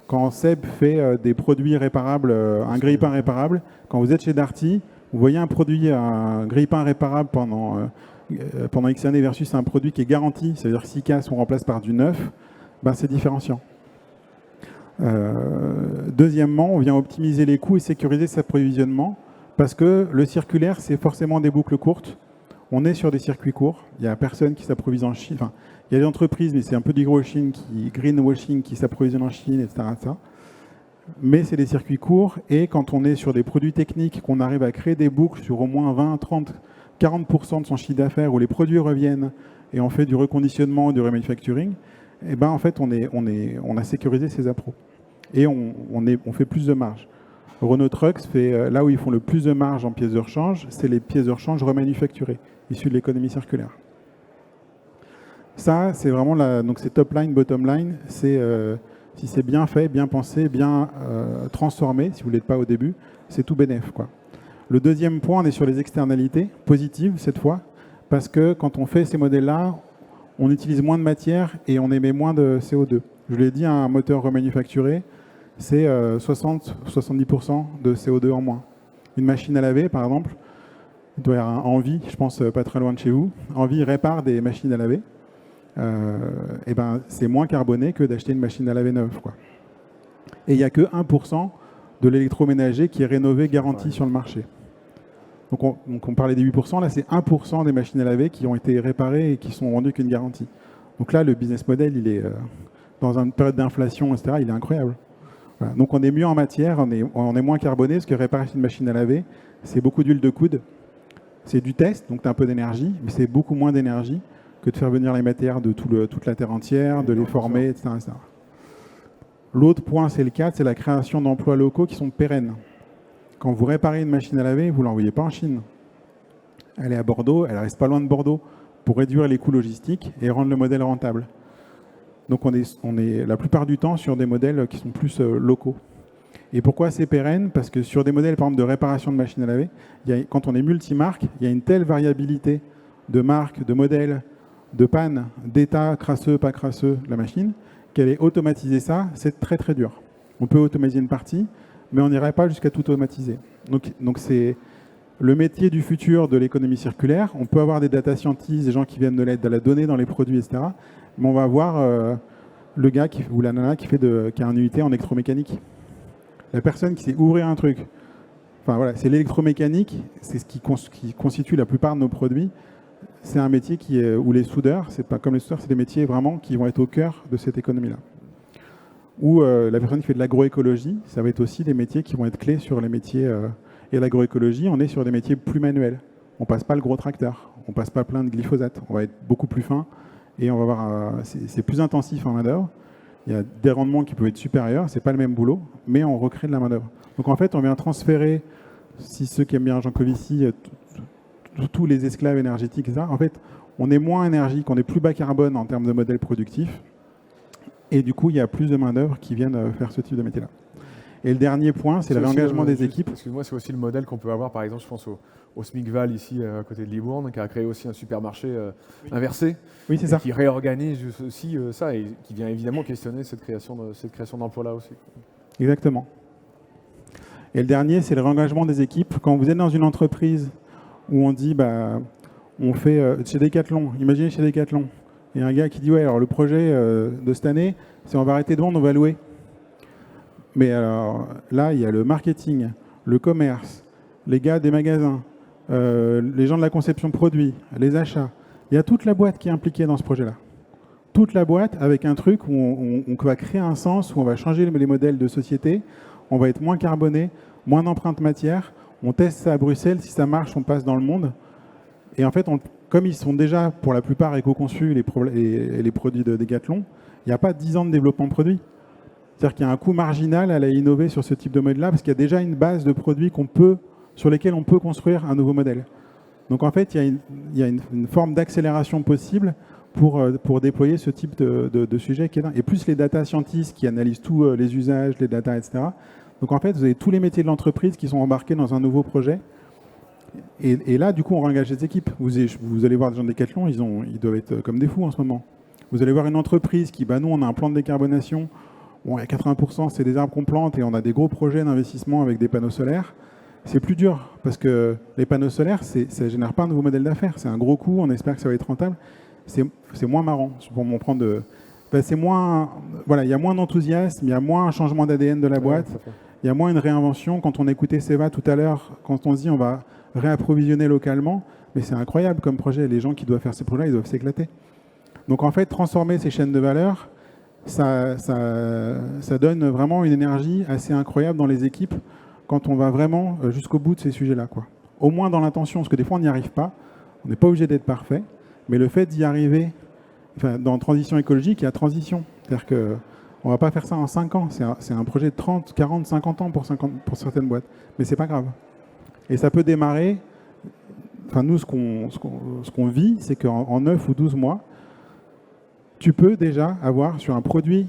Quand Seb fait des produits réparables, un grille-pain réparable, quand vous êtes chez Darty, vous voyez un grille-pain réparable pendant X années versus un produit qui est garanti, c'est-à-dire que s'il casse, on remplace par du neuf, ben c'est différenciant. Deuxièmement, on vient optimiser les coûts et sécuriser cet approvisionnement parce que le circulaire, c'est forcément des boucles courtes. On est sur des circuits courts. Il n'y a personne qui s'approvise en Chine. Enfin, il y a des entreprises, mais c'est un peu du greenwashing qui s'approvisionnent en Chine, etc. Mais c'est des circuits courts et quand on est sur des produits techniques, qu'on arrive à créer des boucles sur au moins 20, 30, 40% de son chiffre d'affaires où les produits reviennent et on fait du reconditionnement, du remanufacturing, et ben en fait on a sécurisé ces appros et on fait plus de marge. Renault Trucks fait là où ils font le plus de marge en pièces de rechange, c'est les pièces de rechange remanufacturées, issues de l'économie circulaire. Ça, c'est vraiment donc c'est top line, bottom line, c'est si c'est bien fait, bien pensé, bien transformé, si vous ne l'êtes pas au début, c'est tout bénef, quoi. Le deuxième point, on est sur les externalités positives cette fois, parce que quand on fait ces modèles-là, on utilise moins de matière et on émet moins de CO2. Je l'ai dit, un moteur remanufacturé, c'est 60-70% de CO2 en moins. Une machine à laver, par exemple, il doit y avoir un Envie, je pense pas très loin de chez vous. Envie répare des machines à laver. Et ben, c'est moins carboné que d'acheter une machine à laver neuve, quoi. Et il n'y a que 1% de l'électroménager qui est rénové garanti sur le marché. Donc on parlait des 8%, là c'est 1% des machines à laver qui ont été réparées et qui sont rendues qu'une garantie. Donc là, le business model, il est dans une période d'inflation, etc., il est incroyable. Voilà. Donc on est mieux en matière, on est moins carboné, parce que réparer une machine à laver, c'est beaucoup d'huile de coude, c'est du test, donc tu as un peu d'énergie, mais c'est beaucoup moins d'énergie que de faire venir les matières de toute la terre entière, de les former, etc. etc. L'autre point, c'est le 4, c'est la création d'emplois locaux qui sont pérennes. Quand vous réparez une machine à laver, vous ne l'envoyez pas en Chine. Elle est à Bordeaux, elle ne reste pas loin de Bordeaux pour réduire les coûts logistiques et rendre le modèle rentable. Donc on est la plupart du temps sur des modèles qui sont plus locaux. Et pourquoi c'est pérenne? Parce que sur des modèles, par exemple, de réparation de machines à laver, quand on est multimarque, il y a une telle variabilité de marques, de modèles, de panne, d'état crasseux, pas crasseux de la machine, qu'elle est automatisée ça, c'est très très dur. On peut automatiser une partie, mais on n'irait pas jusqu'à tout automatiser. Donc c'est le métier du futur de l'économie circulaire. On peut avoir des data scientists, des gens qui viennent de la donnée dans les produits, etc. Mais on va avoir le gars ou la nana qui a un unité en électromécanique. La personne qui sait ouvrir un truc. Enfin voilà, c'est l'électromécanique, c'est ce qui constitue la plupart de nos produits. C'est un métier où les soudeurs, c'est pas comme les soudeurs, c'est des métiers vraiment qui vont être au cœur de cette économie-là. Ou la personne qui fait de l'agroécologie, ça va être aussi des métiers qui vont être clés sur les métiers. Et l'agroécologie, on est sur des métiers plus manuels. On passe pas le gros tracteur, on passe pas plein de glyphosate. On va être beaucoup plus fin et on va avoir, c'est plus intensif en main-d'œuvre. Il y a des rendements qui peuvent être supérieurs, c'est pas le même boulot, mais on recrée de la main-d'œuvre. Donc en fait, on vient transférer, si ceux qui aiment bien Jean Covici, tous les esclaves énergétiques, etc. En fait, on est moins énergique, on est plus bas carbone en termes de modèle productif. Et du coup, il y a plus de main-d'œuvre qui viennent faire ce type de métier-là. Et le dernier point, c'est le réengagement des équipes. Excuse-moi, c'est aussi le modèle qu'on peut avoir, par exemple, je pense au Smigval, ici, à côté de Libourne, qui a créé aussi un supermarché inversé. Oui, c'est ça. Qui réorganise aussi ça et qui vient évidemment questionner cette création d'emplois-là aussi. Exactement. Et le dernier, c'est le réengagement des équipes. Quand vous êtes dans une entreprise où on dit, on fait chez Decathlon, imaginez chez Decathlon, il y a un gars qui dit, ouais, alors le projet de cette année, c'est on va arrêter de vendre, on va louer. Mais alors là, il y a le marketing, le commerce, les gars des magasins, les gens de la conception de produits, les achats. Il y a toute la boîte qui est impliquée dans ce projet-là. Toute la boîte avec un truc où on va créer un sens, où on va changer les modèles de société, on va être moins carboné, moins d'empreinte matière. On teste ça à Bruxelles, si ça marche, on passe dans le monde. Et en fait, comme ils sont déjà pour la plupart éco-conçus, les produits de Decathlon, il n'y a pas 10 ans de développement de produits. C'est-à-dire qu'il y a un coût marginal à aller innover sur ce type de modèle-là, parce qu'il y a déjà une base de produits sur lesquels on peut construire un nouveau modèle. Donc en fait, il y a une forme d'accélération possible pour déployer ce type de sujet qui est là. Et plus les data scientists qui analysent tous les usages, les data, etc. Donc en fait, vous avez tous les métiers de l'entreprise qui sont embarqués dans un nouveau projet. Et là, du coup, on réengage les équipes. Vous allez voir des gens de Decathlon, ils doivent être comme des fous en ce moment. Vous allez voir une entreprise qui, nous, on a un plan de décarbonation. Bon, il y a 80%, c'est des arbres qu'on plante et on a des gros projets d'investissement avec des panneaux solaires. C'est plus dur parce que les panneaux solaires, ça ne génère pas un nouveau modèle d'affaires. C'est un gros coût, on espère que ça va être rentable. C'est moins marrant pour m'en prendre de... c'est moins... Voilà, il y a moins d'enthousiasme, il y a moins un changement d'ADN de la boîte, il y a moins une réinvention. Quand on écoutait Seva tout à l'heure, quand on se dit on va réapprovisionner localement, mais c'est incroyable comme projet. Les gens qui doivent faire ces projets-là, ils doivent s'éclater. Donc en fait, transformer ces chaînes de valeur, ça donne vraiment une énergie assez incroyable dans les équipes quand on va vraiment jusqu'au bout de ces sujets-là, quoi. Au moins dans l'intention, parce que des fois on n'y arrive pas, on n'est pas obligé d'être parfait, mais le fait d'y arriver, dans transition écologique, il y a transition. C'est-à-dire qu'on ne va pas faire ça en 5 ans, c'est un projet de 30, 40, 50 ans pour certaines boîtes, mais c'est pas grave. Et ça peut démarrer, nous ce qu'on vit, c'est qu'en 9 ou 12 mois, tu peux déjà avoir sur un produit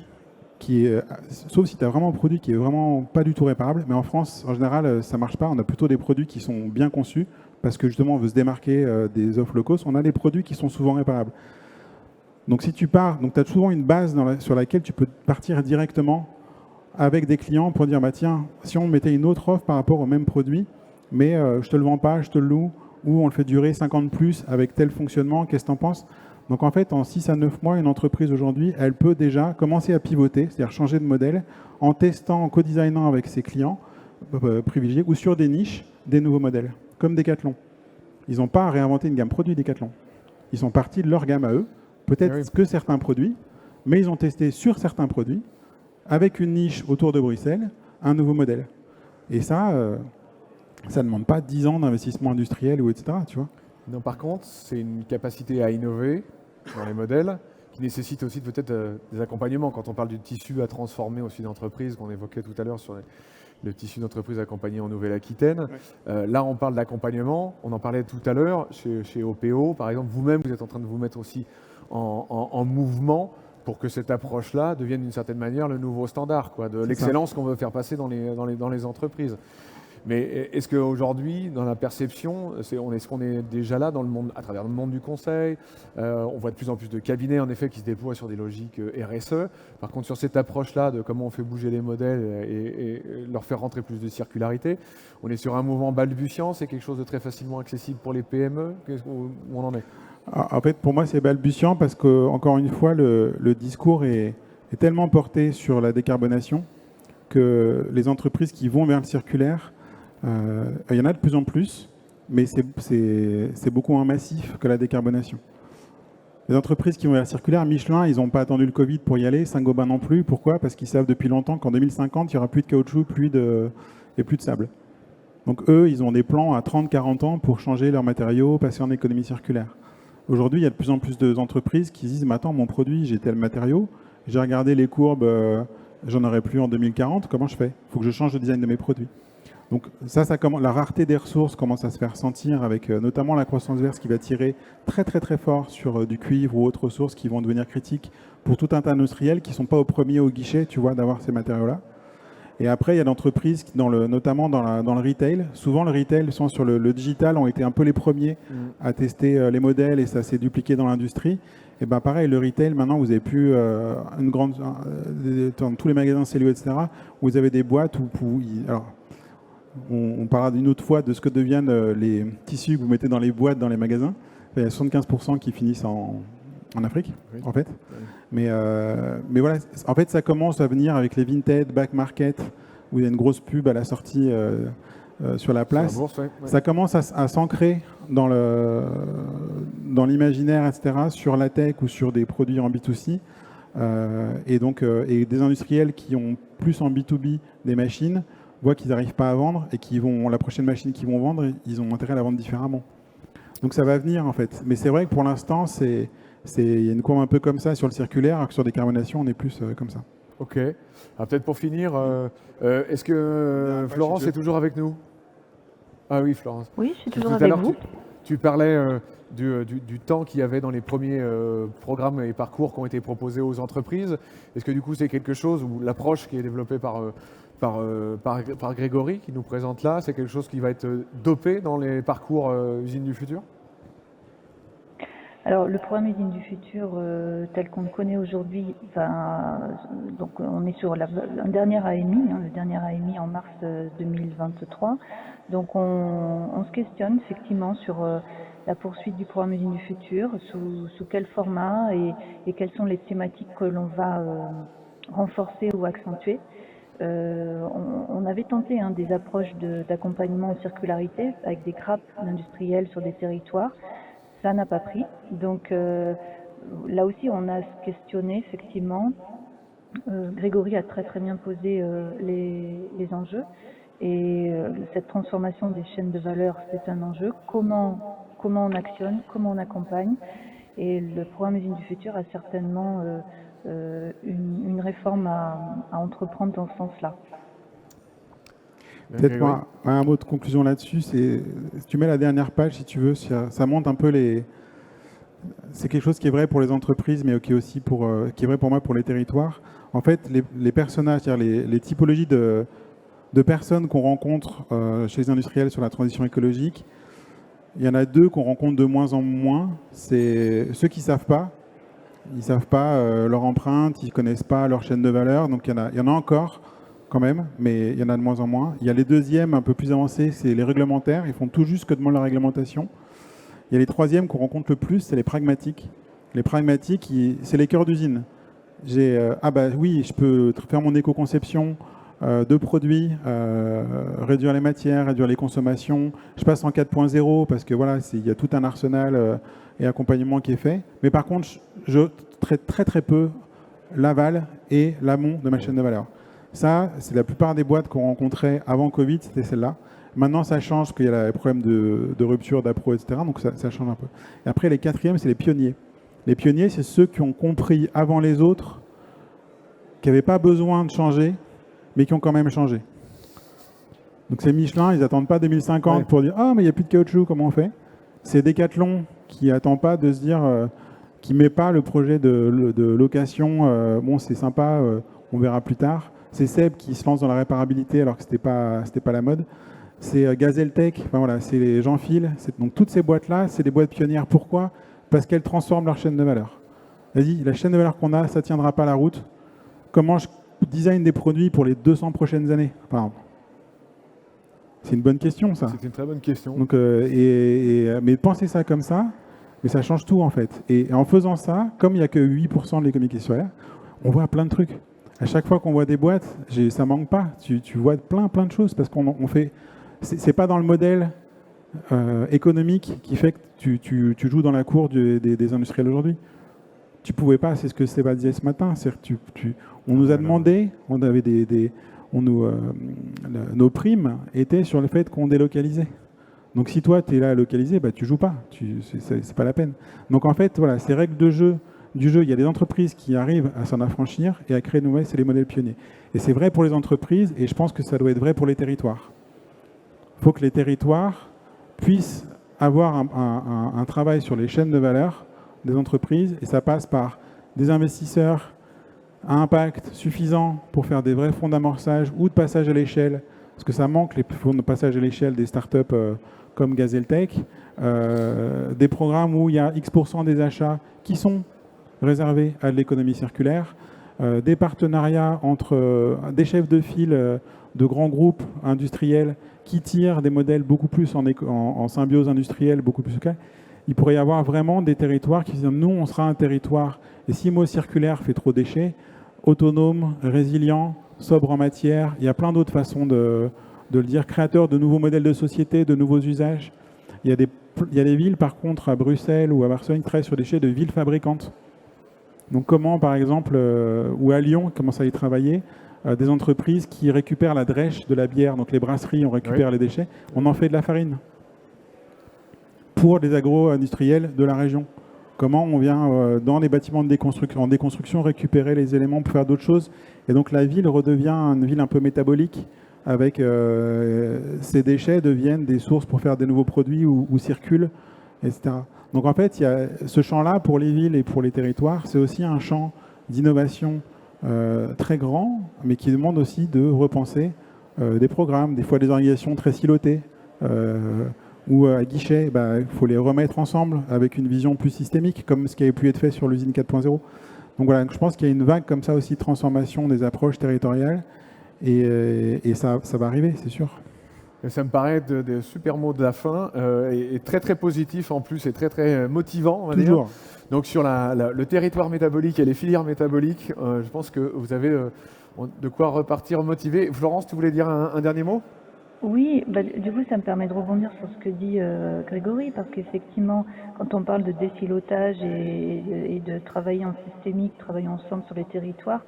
qui est, sauf si tu as vraiment un produit qui est vraiment pas du tout réparable, mais en France, en général, ça marche pas. On a plutôt des produits qui sont bien conçus, parce que justement, on veut se démarquer des offres low cost. On a des produits qui sont souvent réparables. Donc si tu pars, tu as souvent une base sur laquelle tu peux partir directement avec des clients pour dire, tiens, si on mettait une autre offre par rapport au même produit, mais je te le vends pas, je te le loue, ou on le fait durer 50 de plus avec tel fonctionnement, qu'est-ce que tu en penses ? Donc en fait, en 6 à 9 mois, une entreprise aujourd'hui, elle peut déjà commencer à pivoter, c'est-à-dire changer de modèle, en testant, en co-designant avec ses clients privilégiés, ou sur des niches, des nouveaux modèles, comme Decathlon. Ils n'ont pas réinventé une gamme produit Decathlon. Ils sont partis de leur gamme à eux, peut-être que certains produits, mais ils ont testé sur certains produits, avec une niche autour de Bruxelles, un nouveau modèle. Et ça ne demande pas 10 ans d'investissement industriel ou etc. Tu vois. Non, par contre, c'est une capacité à innover dans les modèles qui nécessite aussi peut-être des accompagnements. Quand on parle du tissu à transformer aussi d'entreprise, qu'on évoquait tout à l'heure sur le tissu d'entreprise accompagné en Nouvelle-Aquitaine. Là, on parle d'accompagnement. On en parlait tout à l'heure chez OPO. Par exemple, vous-même, vous êtes en train de vous mettre aussi en mouvement pour que cette approche-là devienne d'une certaine manière le nouveau standard, de l'excellence qu'on veut faire passer dans les entreprises. Mais est-ce qu'aujourd'hui, dans la perception, est-ce qu'on est déjà là dans le monde, à travers le monde du conseil? On voit de plus en plus de cabinets, en effet, qui se déploient sur des logiques RSE. Par contre, sur cette approche-là de comment on fait bouger les modèles et leur faire rentrer plus de circularité, on est sur un mouvement balbutiant. C'est quelque chose de très facilement accessible pour les PME. Où on en est? En fait, pour moi, c'est balbutiant parce que, encore une fois, le discours est tellement porté sur la décarbonation que les entreprises qui vont vers le circulaire, il y en a de plus en plus, mais c'est beaucoup moins massif que la décarbonation. Les entreprises qui vont vers le circulaire, Michelin, ils n'ont pas attendu le Covid pour y aller, Saint-Gobain non plus. Pourquoi ? Parce qu'ils savent depuis longtemps qu'en 2050, il n'y aura plus de caoutchouc et plus de sable. Donc eux, ils ont des plans à 30-40 ans pour changer leurs matériaux, passer en économie circulaire. Aujourd'hui, il y a de plus en plus d'entreprises qui se disent « Attends, mon produit, j'ai tel matériau, j'ai regardé les courbes, j'en aurai plus en 2040, comment je fais ? Il faut que je change le design de mes produits. » Donc la rareté des ressources commence à se faire sentir avec notamment la croissance verte qui va tirer très très très fort sur du cuivre ou autres ressources qui vont devenir critiques pour tout un tas d'industriels qui ne sont pas au premier au guichet, tu vois, d'avoir ces matériaux-là. Et après, il y a d'entreprises, notamment dans le retail. Souvent, le retail, sur le digital, ont été un peu les premiers à tester les modèles et ça s'est dupliqué dans l'industrie. Et bien pareil, le retail, maintenant, vous avez plus dans tous les magasins Célio, etc., où vous avez des boîtes où alors, on parlera d'une autre fois de ce que deviennent les tissus que vous mettez dans les boîtes, dans les magasins. Il y a 75% qui finissent en Afrique, en fait. Mais voilà, en fait, ça commence à venir avec les Vinted, Back Market, où il y a une grosse pub à la sortie sur la place. Sur la bourse, ouais. Ça commence à s'ancrer dans l'imaginaire, etc., sur la tech ou sur des produits en B2C. Et des industriels qui ont plus en B2B des machines voient qu'ils n'arrivent pas à vendre et la prochaine machine qu'ils vont vendre, ils ont intérêt à la vendre différemment. Donc ça va venir, en fait. Mais c'est vrai que pour l'instant, il y a une courbe un peu comme ça sur le circulaire, alors que sur décarbonation, on est plus comme ça. Ok. Alors peut-être pour finir, est-ce que Florence est toujours avec nous? Ah oui, Florence. Oui, je suis toujours avec vous. Tu parlais du temps qu'il y avait dans les premiers programmes et parcours qui ont été proposés aux entreprises. Est-ce que du coup c'est quelque chose où l'approche qui est développée par Grégory, qui nous présente là, c'est quelque chose qui va être dopé dans les parcours usines du futur? Alors, le programme Usine du futur, tel qu'on le connaît aujourd'hui, donc on est sur un dernier AMI, le dernier AMI en mars 2023. Donc, on se questionne effectivement sur la poursuite du programme Usine du futur, sous quel format et quelles sont les thématiques que l'on va renforcer ou accentuer. On avait tenté des approches d'accompagnement en circularité avec des grappes industrielles sur des territoires. Ça n'a pas pris. Donc là aussi, on a questionné effectivement. Grégory a très très bien posé les enjeux. Et cette transformation des chaînes de valeur, c'est un enjeu. Comment on actionne, comment on accompagne. Et le programme Usine du futur a certainement une réforme à entreprendre dans ce sens-là. Peut-être moi, un mot de conclusion là-dessus, c'est si tu mets la dernière page, si tu veux, ça montre un peu les. C'est quelque chose qui est vrai pour les entreprises, mais qui est aussi qui est vrai pour moi pour les territoires. En fait, les personnages, c'est-à-dire les typologies de personnes qu'on rencontre chez les industriels sur la transition écologique, il y en a deux qu'on rencontre de moins en moins. C'est ceux qui ne savent pas. Ils ne savent pas leur empreinte, ils ne connaissent pas leur chaîne de valeur. Donc il y en a encore quand même, mais il y en a de moins en moins. Il y a les deuxièmes un peu plus avancés, c'est les réglementaires. Ils font tout juste ce que demande la réglementation. Il y a les troisièmes qu'on rencontre le plus, c'est les pragmatiques. Les pragmatiques, c'est les cœurs d'usine. Oui, je peux faire mon éco-conception de produits, réduire les matières, réduire les consommations. Je passe en 4.0 parce que voilà, il y a tout un arsenal et accompagnement qui est fait. Mais par contre, je traite très très peu l'aval et l'amont de ma chaîne de valeur. Ça, c'est la plupart des boîtes qu'on rencontrait avant Covid, c'était celle-là. Maintenant, ça change parce qu'il y a les problèmes de rupture, d'appro, etc. Donc ça change un peu. Et après, les quatrièmes, c'est les pionniers. Les pionniers, c'est ceux qui ont compris avant les autres, qui n'avaient pas besoin de changer, mais qui ont quand même changé. Donc c'est Michelin, ils n'attendent pas 2050 pour dire « Ah, mais il n'y a plus de caoutchouc, comment on fait ?» C'est Decathlon qui n'attend pas de se dire, qui ne met pas le projet de location, bon c'est sympa, on verra plus tard. C'est Seb qui se lance dans la réparabilité alors que c'était pas la mode. C'est Gazeltech, enfin voilà, c'est les Jean-Phil. Donc toutes ces boîtes-là, c'est des boîtes pionnières. Pourquoi? Parce qu'elles transforment leur chaîne de valeur. Vas-y, la chaîne de valeur qu'on a, ça ne tiendra pas la route. Comment je design des produits pour les 200 prochaines années, par exemple? C'est une bonne question, ça. C'est une très bonne question. Donc, mais pensez ça comme ça, mais ça change tout en fait. Et en faisant ça, comme il n'y a que 8% de l'économie qui est solaire, on voit plein de trucs. À chaque fois qu'on voit des boîtes, ça manque pas. Tu vois plein de choses parce qu'on fait. C'est pas dans le modèle économique qui fait que tu joues dans la cour des industriels aujourd'hui. Tu pouvais pas. C'est ce que Seba disait ce matin. On nous a demandé, on avait nos primes étaient sur le fait qu'on délocalisait. Donc si toi tu es là à localiser, tu joues pas. C'est pas la peine. Donc en fait, voilà, ces règles du jeu, il y a des entreprises qui arrivent à s'en affranchir et à créer de nouvelles, c'est les modèles pionniers. Et c'est vrai pour les entreprises et je pense que ça doit être vrai pour les territoires. Il faut que les territoires puissent avoir un travail sur les chaînes de valeur des entreprises et ça passe par des investisseurs à impact suffisant pour faire des vrais fonds d'amorçage ou de passage à l'échelle, parce que ça manque les fonds de passage à l'échelle des startups comme Gazeltech, des programmes où il y a X% des achats qui sont réservés à l'économie circulaire, des partenariats entre des chefs de file de grands groupes industriels qui tirent des modèles beaucoup plus en symbiose industrielle, beaucoup plus clair. Il pourrait y avoir vraiment des territoires qui disent nous, on sera un territoire, et si le mot circulaire fait trop déchets, autonome, résilient, sobre en matière, il y a plein d'autres façons de le dire, créateur de nouveaux modèles de société, de nouveaux usages. Il y a des villes, par contre, à Bruxelles ou à Barcelone, qui travaillent sur des déchets de villes fabricantes. Donc comment, par exemple, ou à Lyon, commencent à y travailler, des entreprises qui récupèrent la drèche de la bière, donc les brasseries, on récupère les déchets, on en fait de la farine pour les agro-industriels de la région. Comment on vient dans les bâtiments en déconstruction récupérer les éléments pour faire d'autres choses. Et donc la ville redevient une ville un peu métabolique avec ces déchets deviennent des sources pour faire des nouveaux produits ou circulent etc. Donc en fait, il y a ce champ-là pour les villes et pour les territoires, c'est aussi un champ d'innovation très grand, mais qui demande aussi de repenser des programmes, des fois des organisations très silotées, ou à guichet, il faut les remettre ensemble avec une vision plus systémique, comme ce qui avait pu être fait sur l'usine 4.0. Donc voilà, je pense qu'il y a une vague comme ça aussi de transformation des approches territoriales, et ça va arriver, c'est sûr. Et ça me paraît des super mots de la fin, et très très positif en plus, et très très motivant, on va Toujours. dire. Donc sur le territoire métabolique et les filières métaboliques, je pense que vous avez de quoi repartir motivé. Florence, tu voulais dire un dernier mot ? Oui, du coup, ça me permet de rebondir sur ce que dit Grégory, parce qu'effectivement, quand on parle de désilotage et de travailler en systémique, travailler ensemble sur les territoires,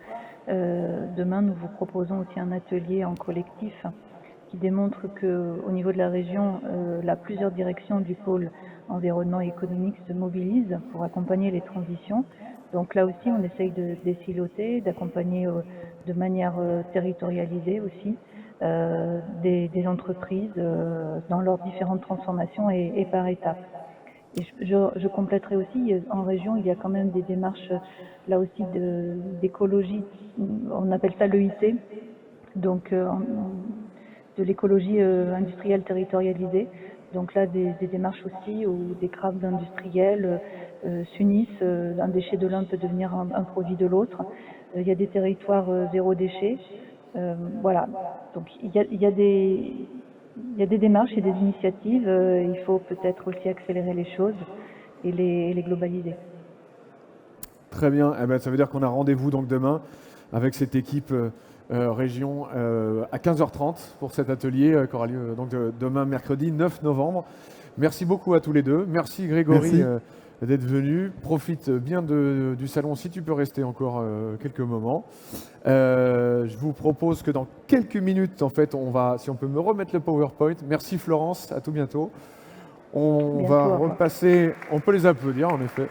demain, nous vous proposons aussi un atelier en collectif qui démontre qu'au niveau de la région, plusieurs directions du pôle environnement et économique se mobilisent pour accompagner les transitions. Donc là aussi, on essaye de désiloter, d'accompagner de manière territorialisée aussi des entreprises dans leurs différentes transformations et par étapes. Et je compléterai aussi, en région, il y a quand même des démarches là aussi d'écologie, on appelle ça l'EIT, donc de l'écologie industrielle territorialisée. Donc là, des démarches aussi où des grappes d'industriels s'unissent, un déchet de l'un peut devenir un produit de l'autre. Il y a des territoires zéro déchet. Voilà, donc il y a des démarches et des initiatives, il faut peut-être aussi accélérer les choses et les globaliser. Très bien, eh ben, ça veut dire qu'on a rendez-vous donc demain avec cette équipe région à 15h30 pour cet atelier qui aura lieu donc demain mercredi 9 novembre. Merci beaucoup à tous les deux, merci Grégory d'être venu, profite bien du salon si tu peux rester encore quelques moments. Je vous propose que dans quelques minutes, en fait, si on peut me remettre le PowerPoint. Merci Florence, à tout bientôt. On va repasser, on peut les applaudir en effet.